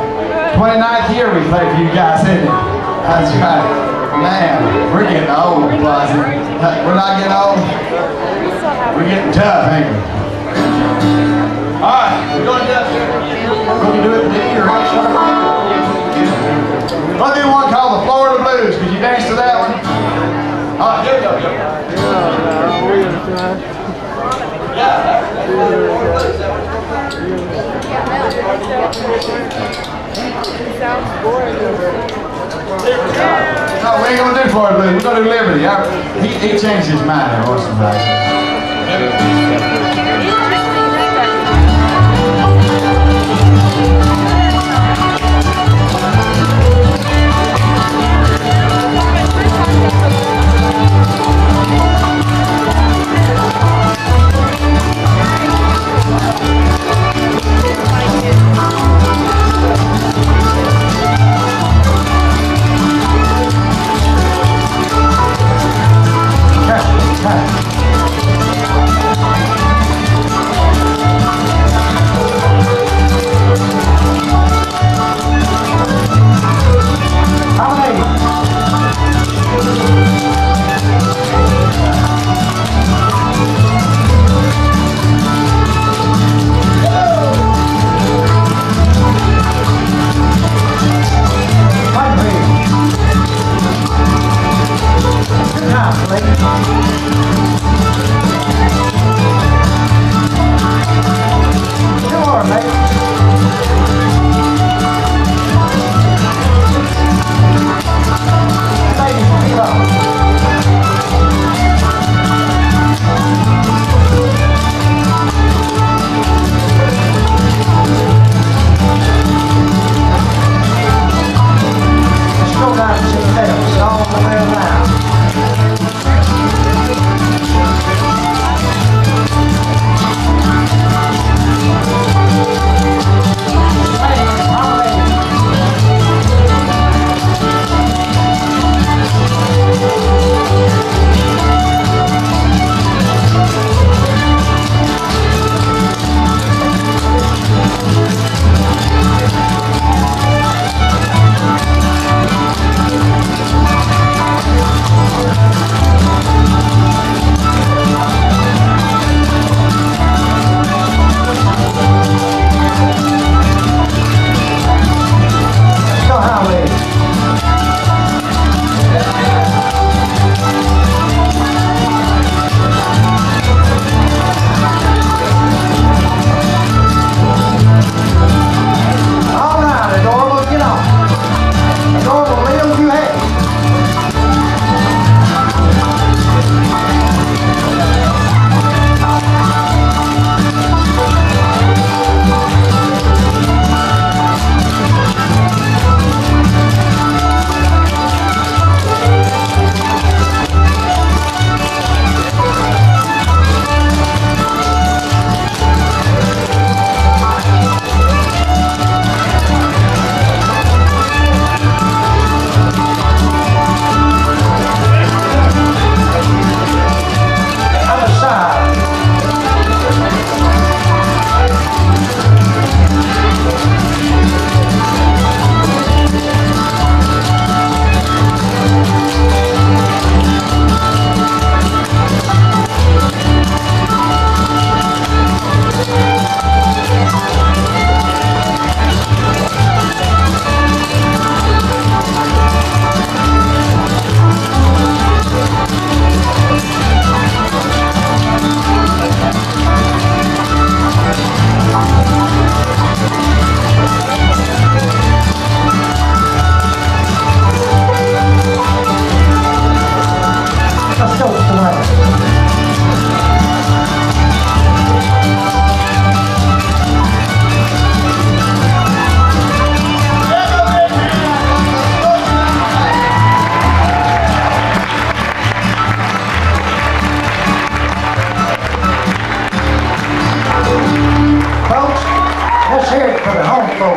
29th year we played for you guys, isn't it? That's right. Man, we're getting old, Blasi. We're not getting old. We're getting tough, ain't we? All right, we're going to do it D or A sharp? We'll do one called the Florida Blues. Could you dance to that one? All right, here we go. Sounds boring. No, we ain't gonna do Florida Blues. We're gonna do Liberty. He changed his mind there, wasn't he?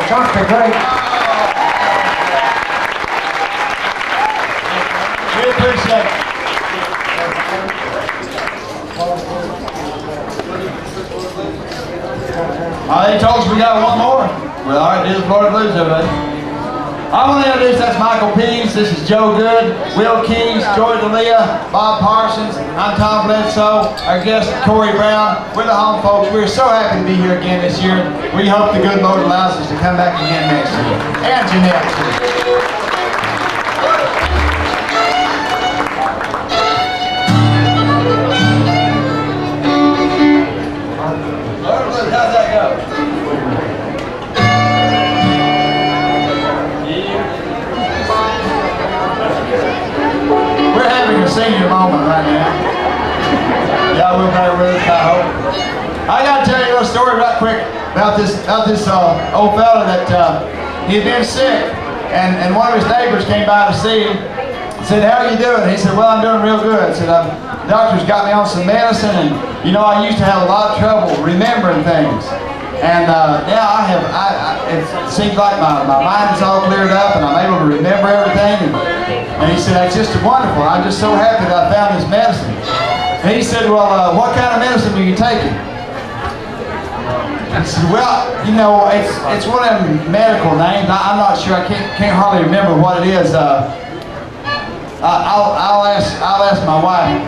Church be great. We appreciate it. They told us we got one more. Well, all right, do the Florida Blues, everybody. I want to introduce, that's Michael Pease, this is Joe Good, Will Keys, Joy DeLea, Bob Parsons, I'm Tom Bledsoe, our guest Corey Brown. We're the home folks. We're so happy to be here again this year. We hope the good Lord allows us to come back again next year. And Jeanette, too. How's that go? We're having a senior moment right now. Y'all will bear with us, I hope. I gotta tell you a little story right quick about this old fella that he'd been sick, and one of his neighbors came by to see him. Said, "How are you doing?" He said, "Well, I'm doing real good." Said, "The doctor's got me on some medicine, and you know, I used to have a lot of trouble remembering things. And now it seems like my mind is all cleared up and I'm able to remember everything." And he said, "That's just wonderful. I'm just so happy that I found this medicine." And he said, "Well, what kind of medicine are you taking?" I said, "Well, you know, it's one of them medical names. I'm not sure. I can't hardly remember what it is. I'll ask my wife.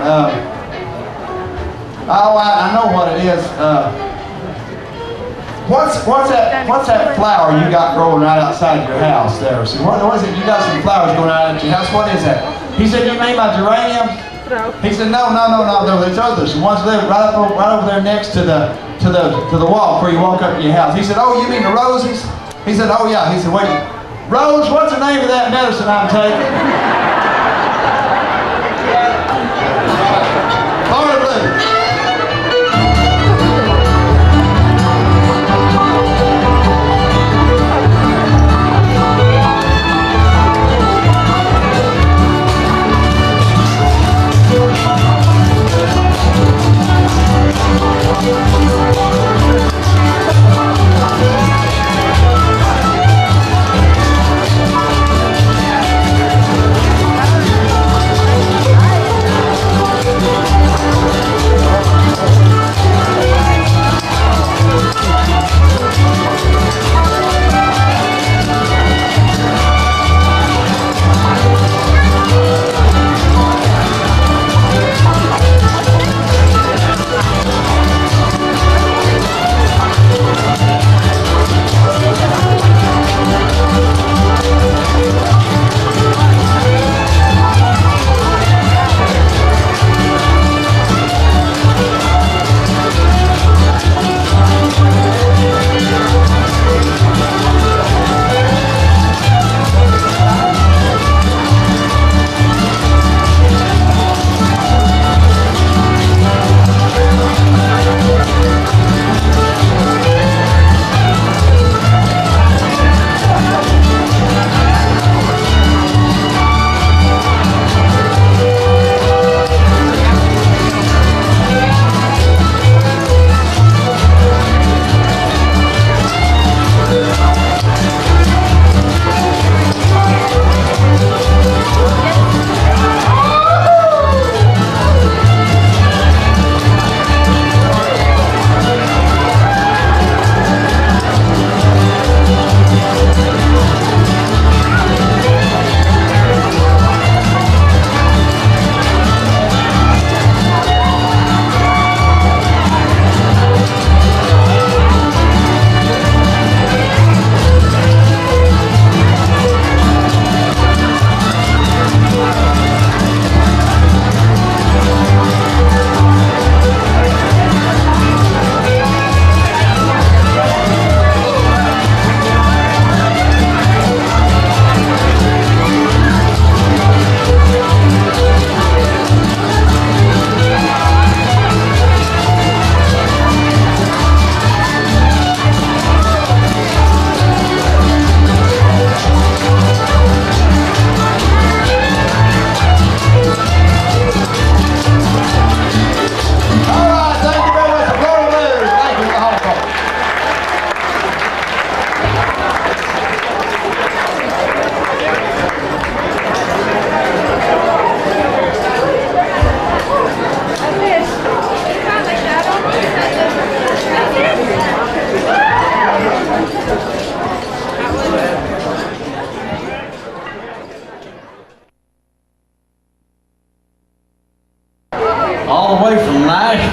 I know what it is. What's that flower you got growing right outside your house there?" So what is it? You got some flowers growing out at your house. What is that? He said, "You mean my geranium?" He said, No. There's others. The ones live right over there next to the walk where you walk up to your house." He said, "Oh, you mean the roses?" He said, "Oh yeah." He said, "Wait, Rose, what's the name of that medicine I'm taking?" Florida Blues.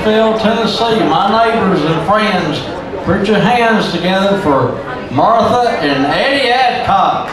Nashville, Tennessee. My neighbors and friends, put your hands together for Martha and Eddie Adcock.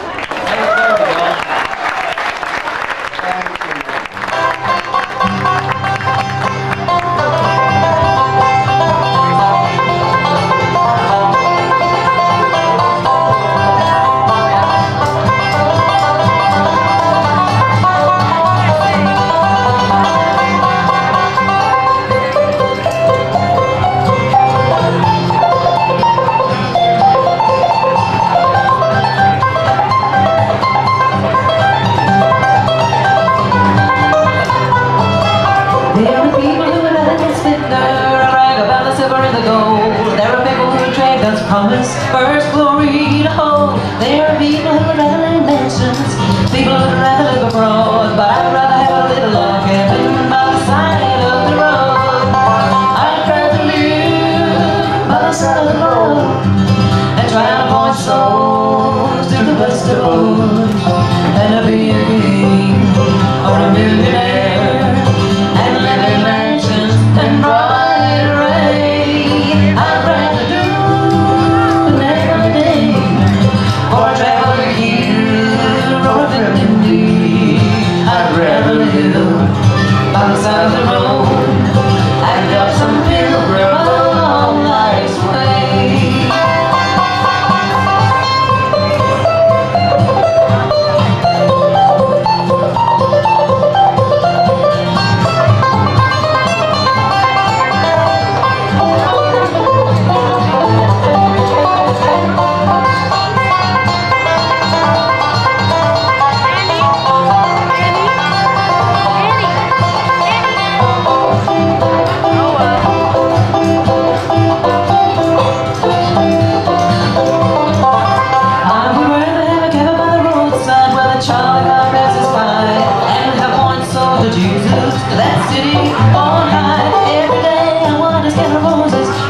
Promise first glory to hold. There are people who would rather in mansions, people who would rather live abroad, but I'd rather have a little log cabin by the side of the road. I'd rather live by the side of the road and try to point souls to the best of roads, than to be a king or a millionaire and live in mansions and bright array. I'd rather do or travel a year or a 50 days. I'd rather live by the side of the road and help some pilgrim along life's way.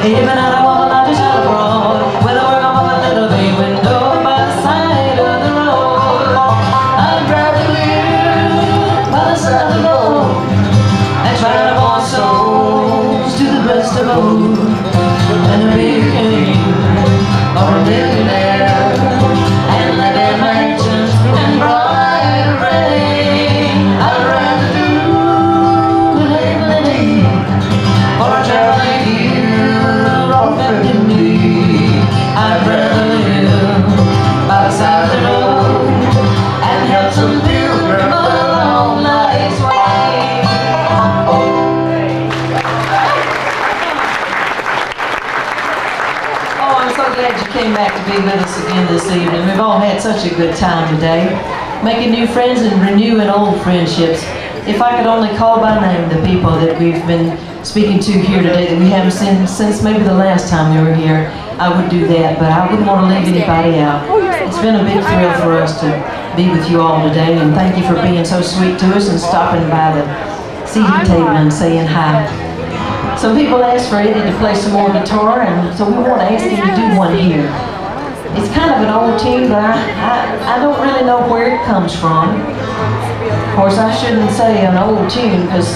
Even I want not to shine abroad, with a work on my little bay window by the side of the road. I'd rather live by the side of the road and try to point souls to the best of old, than to be a king or a millionaire and live in mansions and bright array. I'd rather do an evening or a traveling year. I'd rather live by the side of the road and help some pilgrim along life's way. Oh, I'm so glad you came back to be with us again this evening. We've all had such a good time today, making new friends and renewing old friendships. If I could only call by name the people that we've been speaking to here today that we haven't seen since maybe the last time we were here, I would do that, but I wouldn't want to leave anybody out. It's been a big thrill for us to be with you all today, and thank you for being so sweet to us and stopping by the CD table and saying hi. Some people asked for Eddie to play some more guitar, and so we want to ask him to do one here. It's kind of an old tune, but I don't really know where it comes from. Of course, I shouldn't say an old tune, because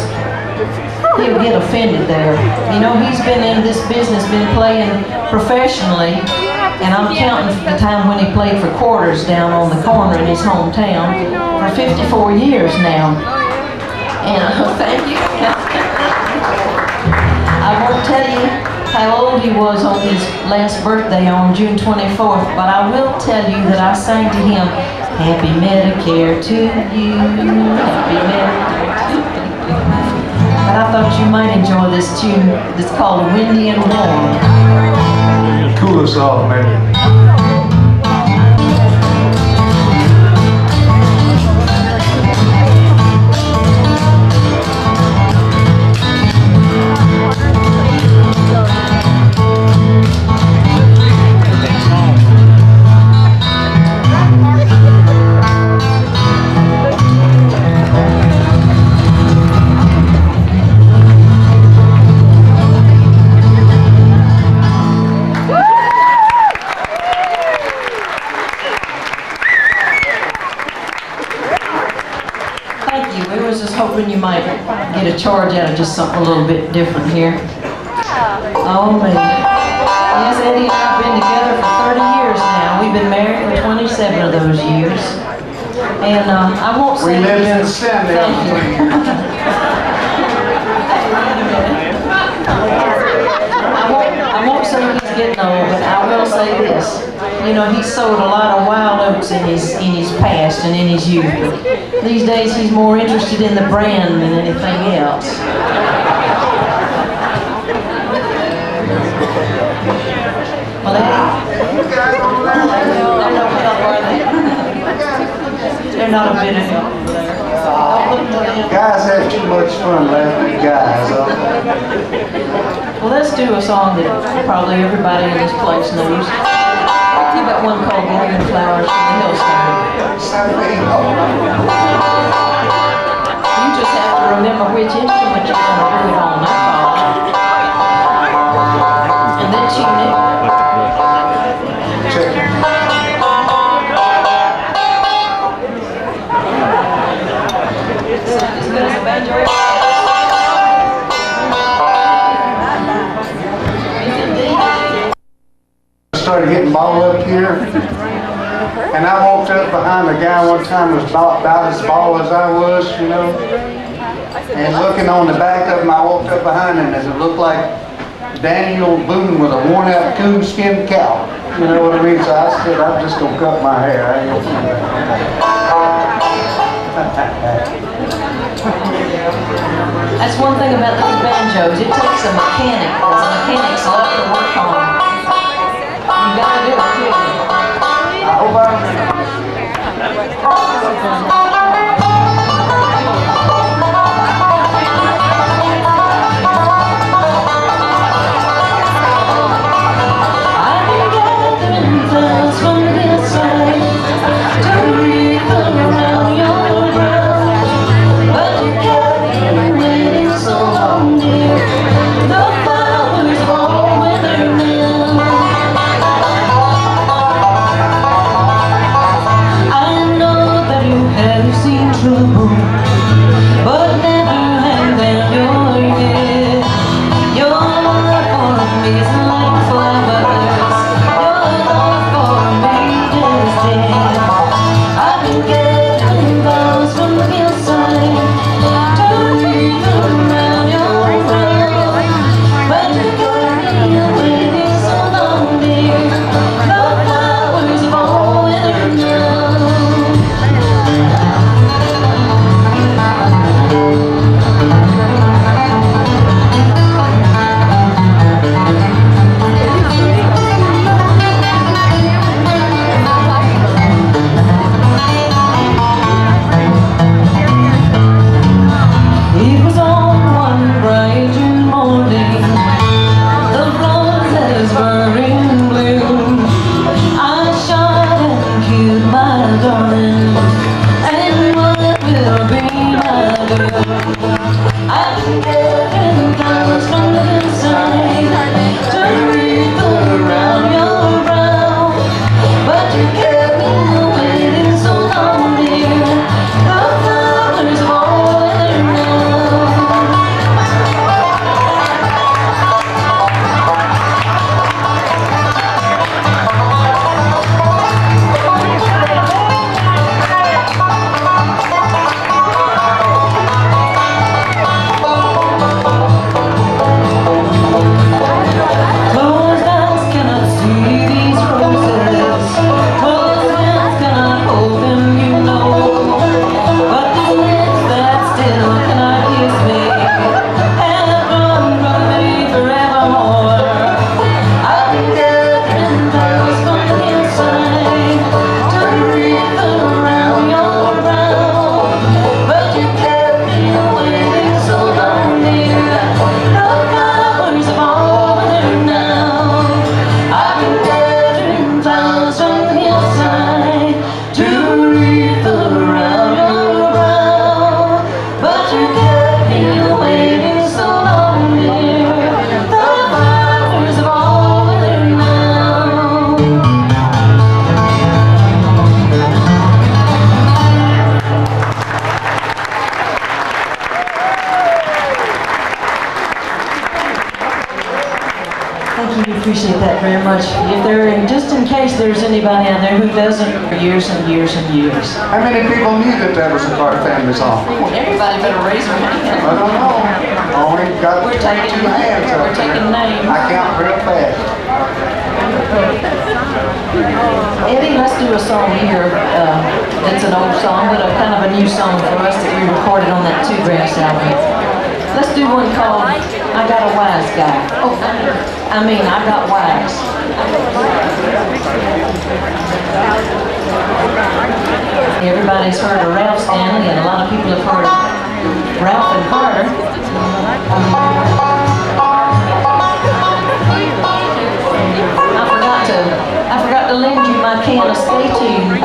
he'll get offended there. You know, he's been in this business, been playing professionally, and I'm counting the time when he played for quarters down on the corner in his hometown for 54 years now. And thank you. I won't tell you how old he was on his last birthday on June 24th, but I will tell you that I sang to him, "Happy Medicare to you, happy Medicare to you." But I thought you might enjoy this tune that's called "Windy and Warm." Cool us off, man. Thank you. We was just hoping you might get a charge out of just something a little bit different here. Oh, me. Yes, Eddie and I have been together for 30 years now. We've been married for 27 of those years. And I won't say... We lived in sin there for 3 years. I won't say he's getting old, but I will say this. You know, he sowed a lot of wild oats in his past and in his youth, but these days he's more interested in the brand than anything else. Well, they're no help, are they? They're not a bit of help over there. Guys have too much fun laughing at guys. Well, let's do a song that probably everybody in this place knows. You got one called Morning Flowers from the Hiltons. You just have to remember which instrument you're going to do it on, that's all. And then tune it. Check it. As good as a banjo. Started getting bald up here, and I walked up behind a guy one time who was about as bald as I was, you know, and looking on the back of him, I walked up behind him and it looked like Daniel Boone with a worn-out coonskin cow, you know what I mean? So I said, I'm just going to cut my hair. I ain't gonna do that. That's one thing about those banjos. It takes a mechanic, because the mechanics love to work on them. You gotta do it, too. I hope I The flowers Thank you, we appreciate that very much. If there, just in case there's anybody out there who doesn't for years and years and years. How many people knew that that was a Carter family song? Everybody better raise their hand. I don't know. Only got We're 22 taking, hands up we're taking there. names. I count real fast. Eddie, let's do a song here. It's an old song, but a kind of a new song for us that we recorded on that 2 Grass album. Let's do one called I Got a Wise Guy. Oh, I Got Wise. Everybody's heard of Ralph Stanley, and a lot of people have heard of Ralph and Carter. I forgot to lend you my can of Stay Tuned.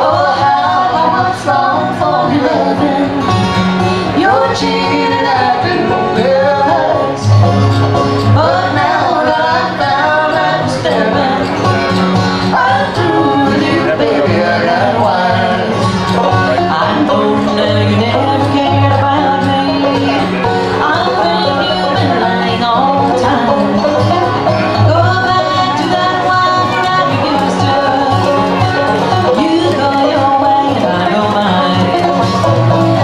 Oh, how I once longed for your loving, your cheating I didn't realize. But now that I found that disturbing, I'm through with you, baby, I got wise. I know now you never cared about me. I think you've been lying all the time. Go back to that one that you used to. You go your way and I go mine.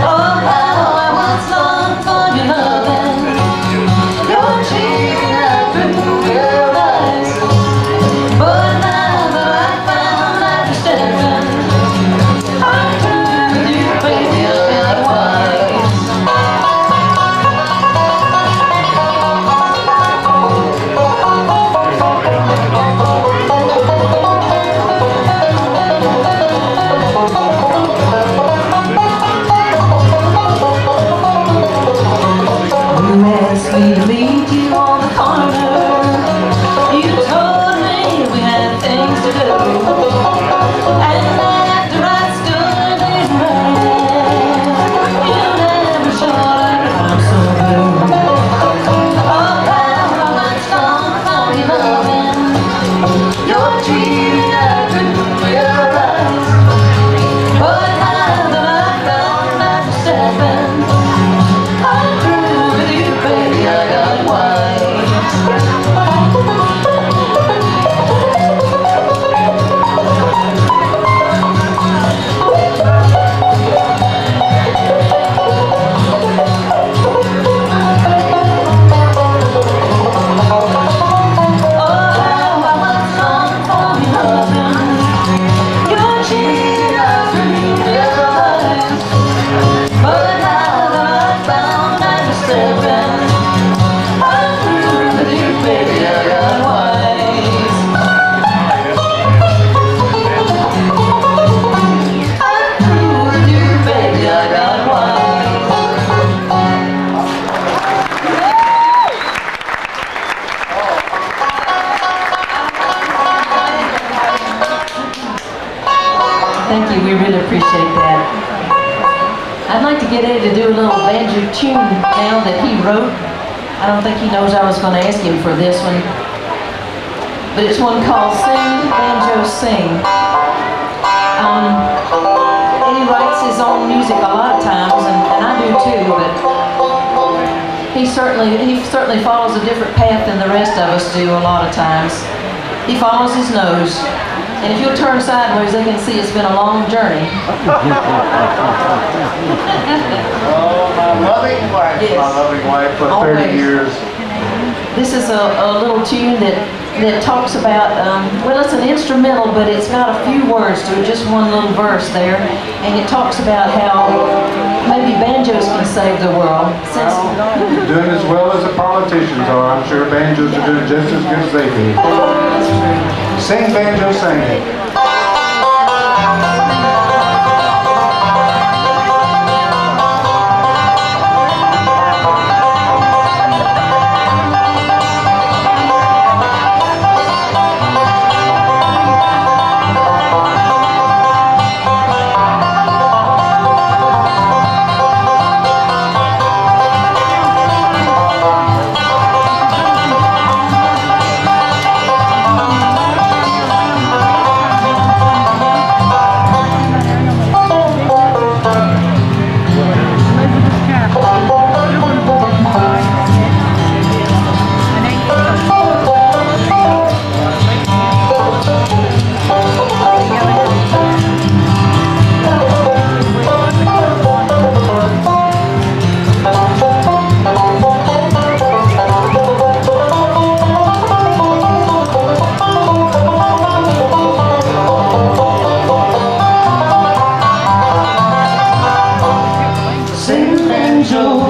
Oh, how I once longed for your loving. Your cheating I couldn't realize. But now that I found that disturbing, I'm through with you, baby, I got wise. You asked me to meet you on the corner. You told me we had things to do. And after I stood there running, you never showed up. I'm so blue. Oh, how I once longed for your loving. Your cheating I couldn't realize. But now that I found that disturbing, I'm through with you, baby, I got wise. Oh, how I once longed for your loving. Your cheating I couldn't realize. But now that I found that disturbing, I'm through with you, baby, I got wise. I'm through with you, baby, I got wise. Thank you, we really appreciate that. I'd like to get Eddie to do a little banjo tune now that he wrote. I don't think he knows I was going to ask him for this one. But it's one called Sing, Banjo, Sing. Eddie writes his own music a lot of times, and I do too, but he certainly follows a different path than the rest of us do a lot of times. He follows his nose. And if you'll turn sideways, they can see it's been a long journey. Oh, my loving wife. Yes. My loving wife for 30 Always. years. This is a little tune that talks about, well, it's an instrumental, but it's got a few words to it, just one little verse there. And it talks about how maybe banjos can save the world. Doing as well as the politicians are. I'm sure banjos are doing just as good as they do. Sing, banjo, sing it.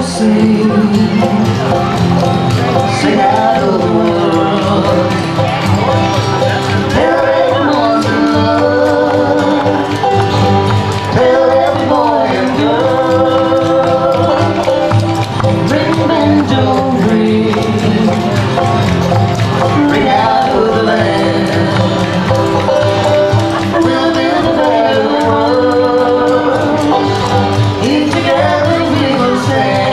sing. Sing out of the world. Tell everyone to love. Tell every boy and girl. Ring banjo ring. Ring out of the land. We'll build a better world. If together we will stand.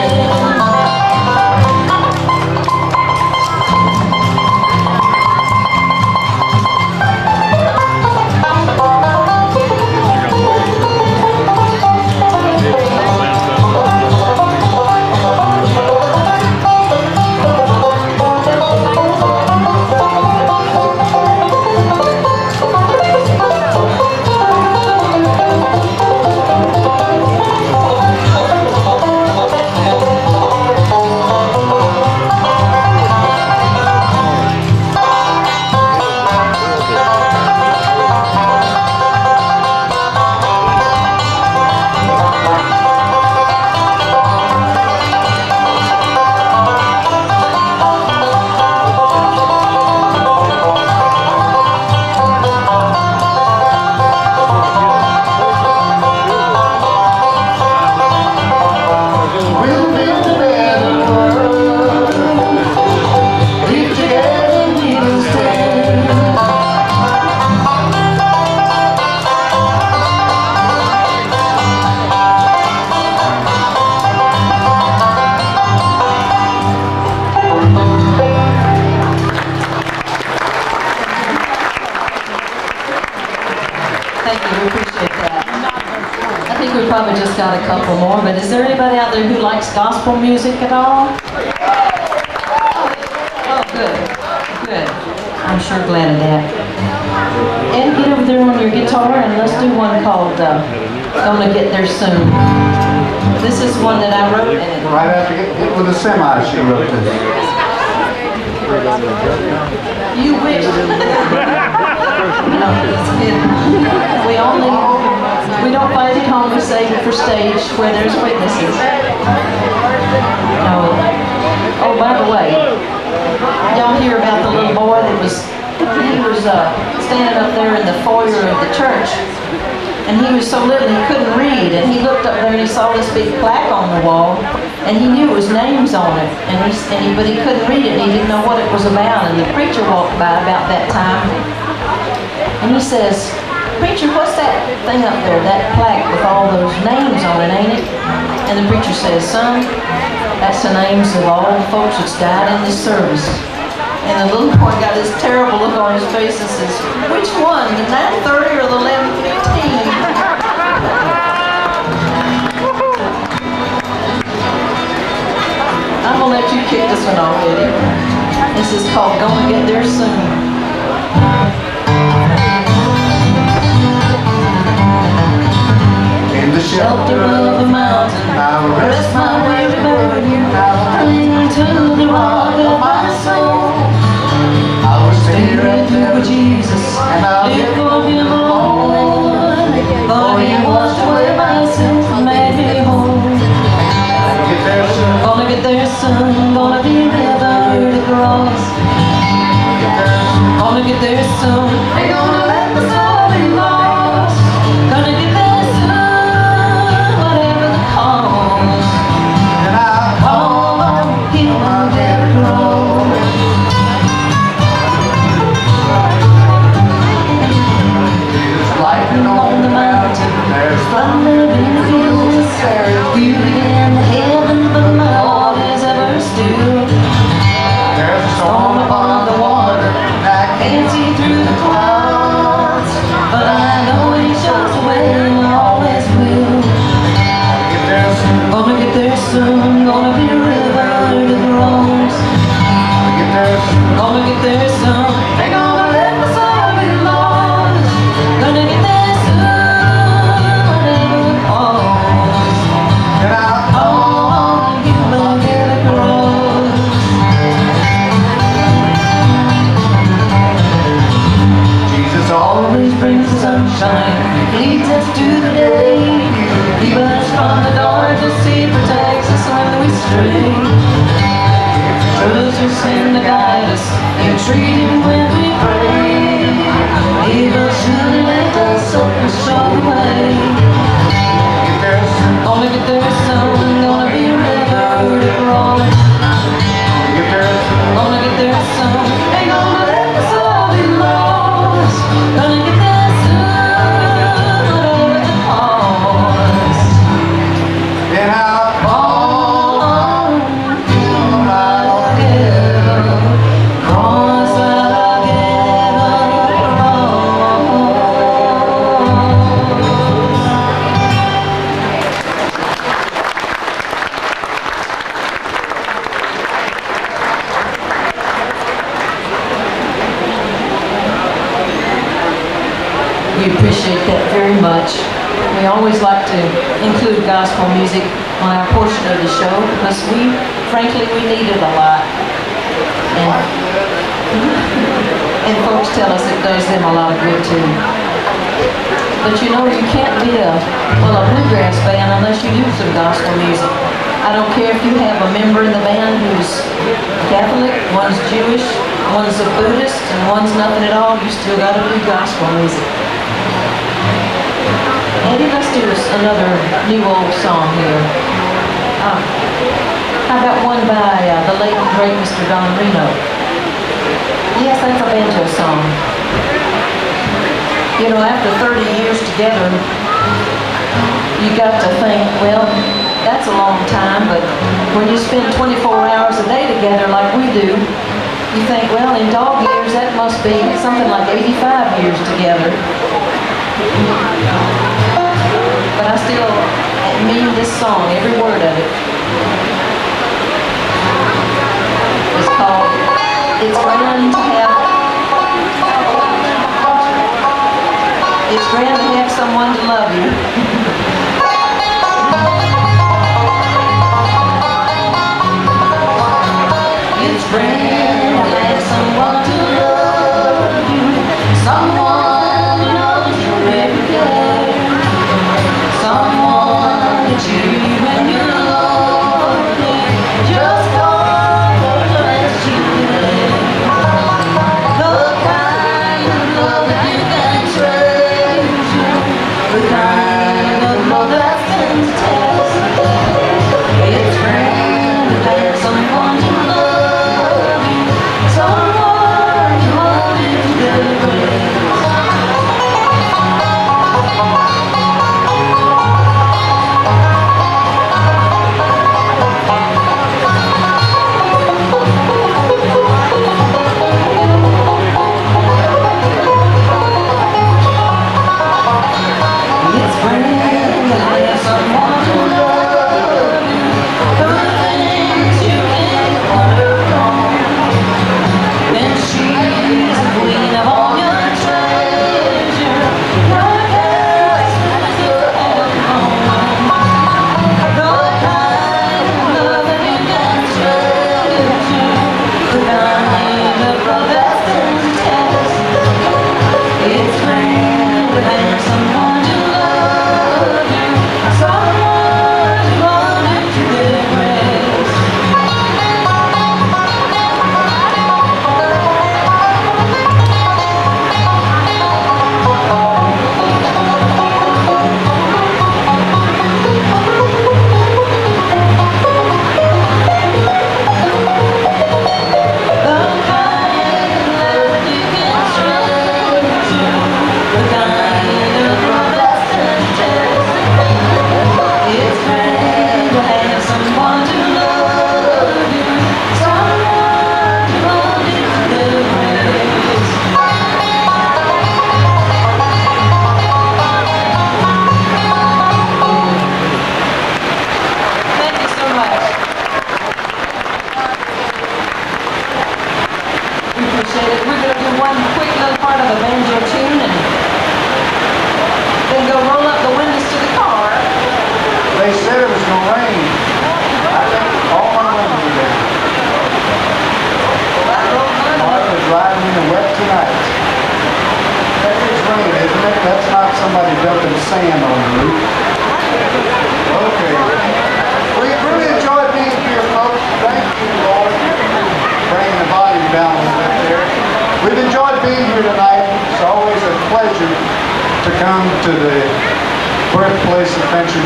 Thank you, we appreciate that. I think we probably just got a couple more, but is there anybody out there who likes gospel music at all? Oh, good, good. I'm sure glad of that. And get over there on your guitar and let's do one called Gonna Get There Soon. This is one that I wrote and Right after Hit with a Semi, she wrote this. you wish. No, it's kidding. We don't find it home, we save it for stage where there's witnesses. No. Oh, by the way, y'all hear about the little boy that was standing up there in the foyer of the church, and he was so little he couldn't read, and he looked up there and he saw this big plaque on the wall, and he knew it was names on it, but he couldn't read it, and he didn't know what it was about, and the preacher walked by about that time, and he says, "Preacher, what's that thing up there, that plaque with all those names on it, ain't it?" And the preacher says, "Son, that's the names of all the folks that's died in this service." And the little boy got this terrible look on his face and says, "Which one, the 9:30 or the 11:15? I'm gonna let you kick this one off, Eddie. This is called Gonna Get There Soon. In the Shelter of a mountain, I will rest my weary burden, cling to the rock of my soul. I will Stay stay right there with Jesus, live for Him alone. For He washed away my sins and made me whole. Get there soon. Gonna get there soon, gonna be never to cross. Gonna get there soon, ain't gonna let the soul be lost. Gonna get there soon, whatever the cost. And I'll Call on Him and let it roll. There's lightning On the mountain, There's thunder in the fields, beauty in the heaven, but my heart is ever still. There's a storm upon the water, and I Can't see through the clouds, but I know He shows the way and always will. get there soon. Gonna get there soon, gonna be a river to the rose. Get there soon. Gonna get there soon, ain't gonna let my soul be lost. Gonna get there soon, whatever the cost. And I'll Call on Him and get across. Jesus always Always brings the sunshine, leads us to the day. Keep us from the darkness, He protects us when we stray. Trust your sin to guide us, and treat him when we pray. Evil should let us up and show the way. Gonna get there soon, gonna be a river to cross. Gonna get there soon, ain't gonna let us all be lost. Gonna get there soon, whatever the cost. Then I'll call on Cross I'll get across. We appreciate that very much. We always like to include gospel music on our portion of the show because frankly, we need it a lot. And folks tell us it does them a lot of good too. But you know, you can't be a bluegrass band unless you do some gospel music. I don't care if you have a member in the band who's Catholic, one's Jewish, one's a Buddhist, and one's nothing at all, you still gotta do gospel music. Eddie, let's do another new old song here. How about one by the late and great Mr. Don Reno? Yes, that's a banjo song. You know, after 30 years together, you got to think, well, that's a long time, but when you spend 24 hours a day together like we do, you think, well, in dog years, that must be something like 85 years together. But I still mean this song, every word of it. It's called It's Grand to Have Someone to Love You. It's grand to have someone to love you, someone who knows your every day, someone that you when you're lonely, just call or bless you today. The kind of love that you can treasure, the kind of love that stands the test. It's grand to have someone to love you, someone to hold you together.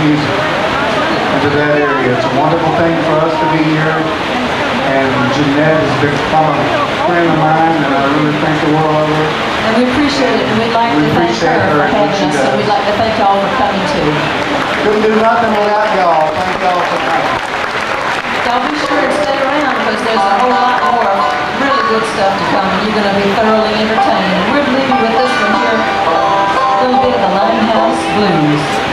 music into that area. It's a wonderful thing for us to be here. And Jeanette has become a friend of mine, and I really think the world of her. And we appreciate it, and we'd like to thank her for having us, and we'd like to thank y'all for coming too. Couldn't do nothing without y'all. Thank y'all for coming. Y'all be sure and stay around, because there's a whole lot more really good stuff to come, and you're going to be thoroughly entertained. And we're leaving with this one here, a little bit of the Limehouse Blues.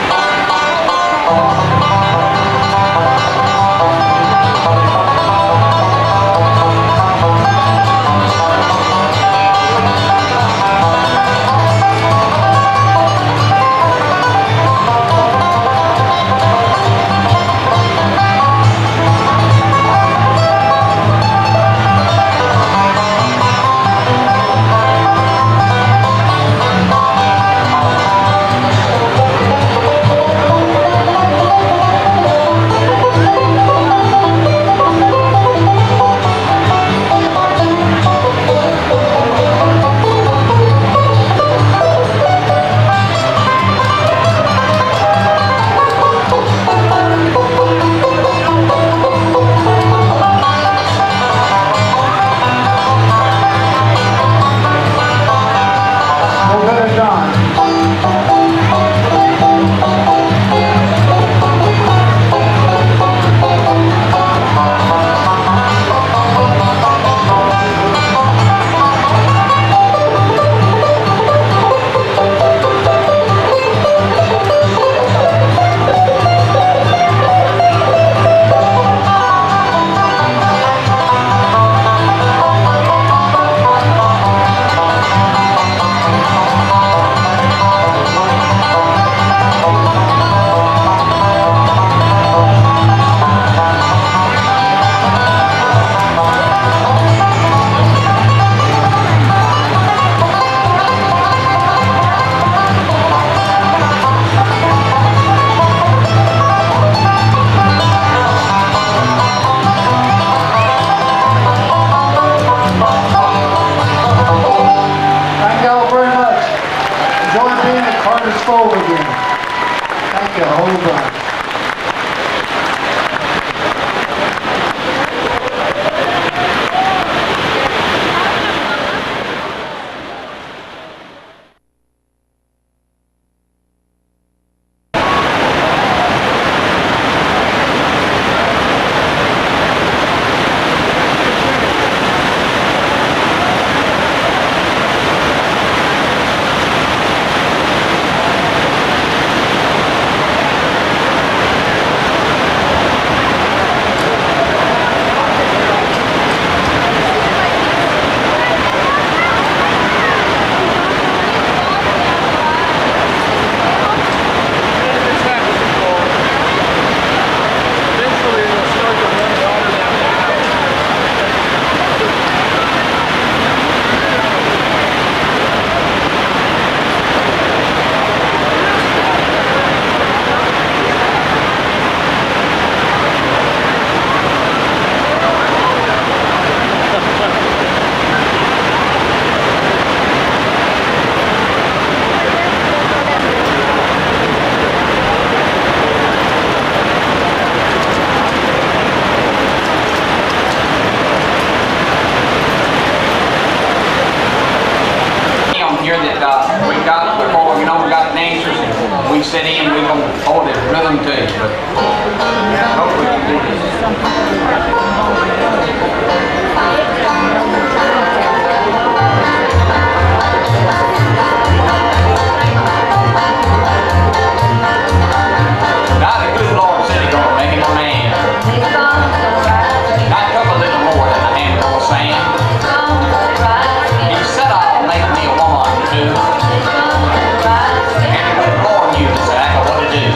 Sit in, we're going to hold it rhythm to you, but hopefully we can do this. Now the good Lord said he's going to make him a man. That took a little more than a handful of sand. He said, I'll make me a woman too. And the good Lord knew exactly what to do.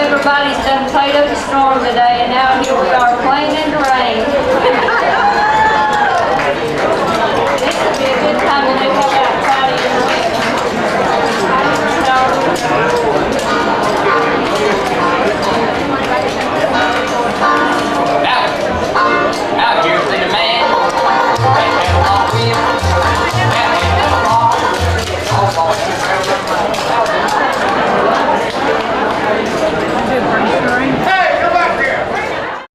Everybody's done played up a storm today, and now here we are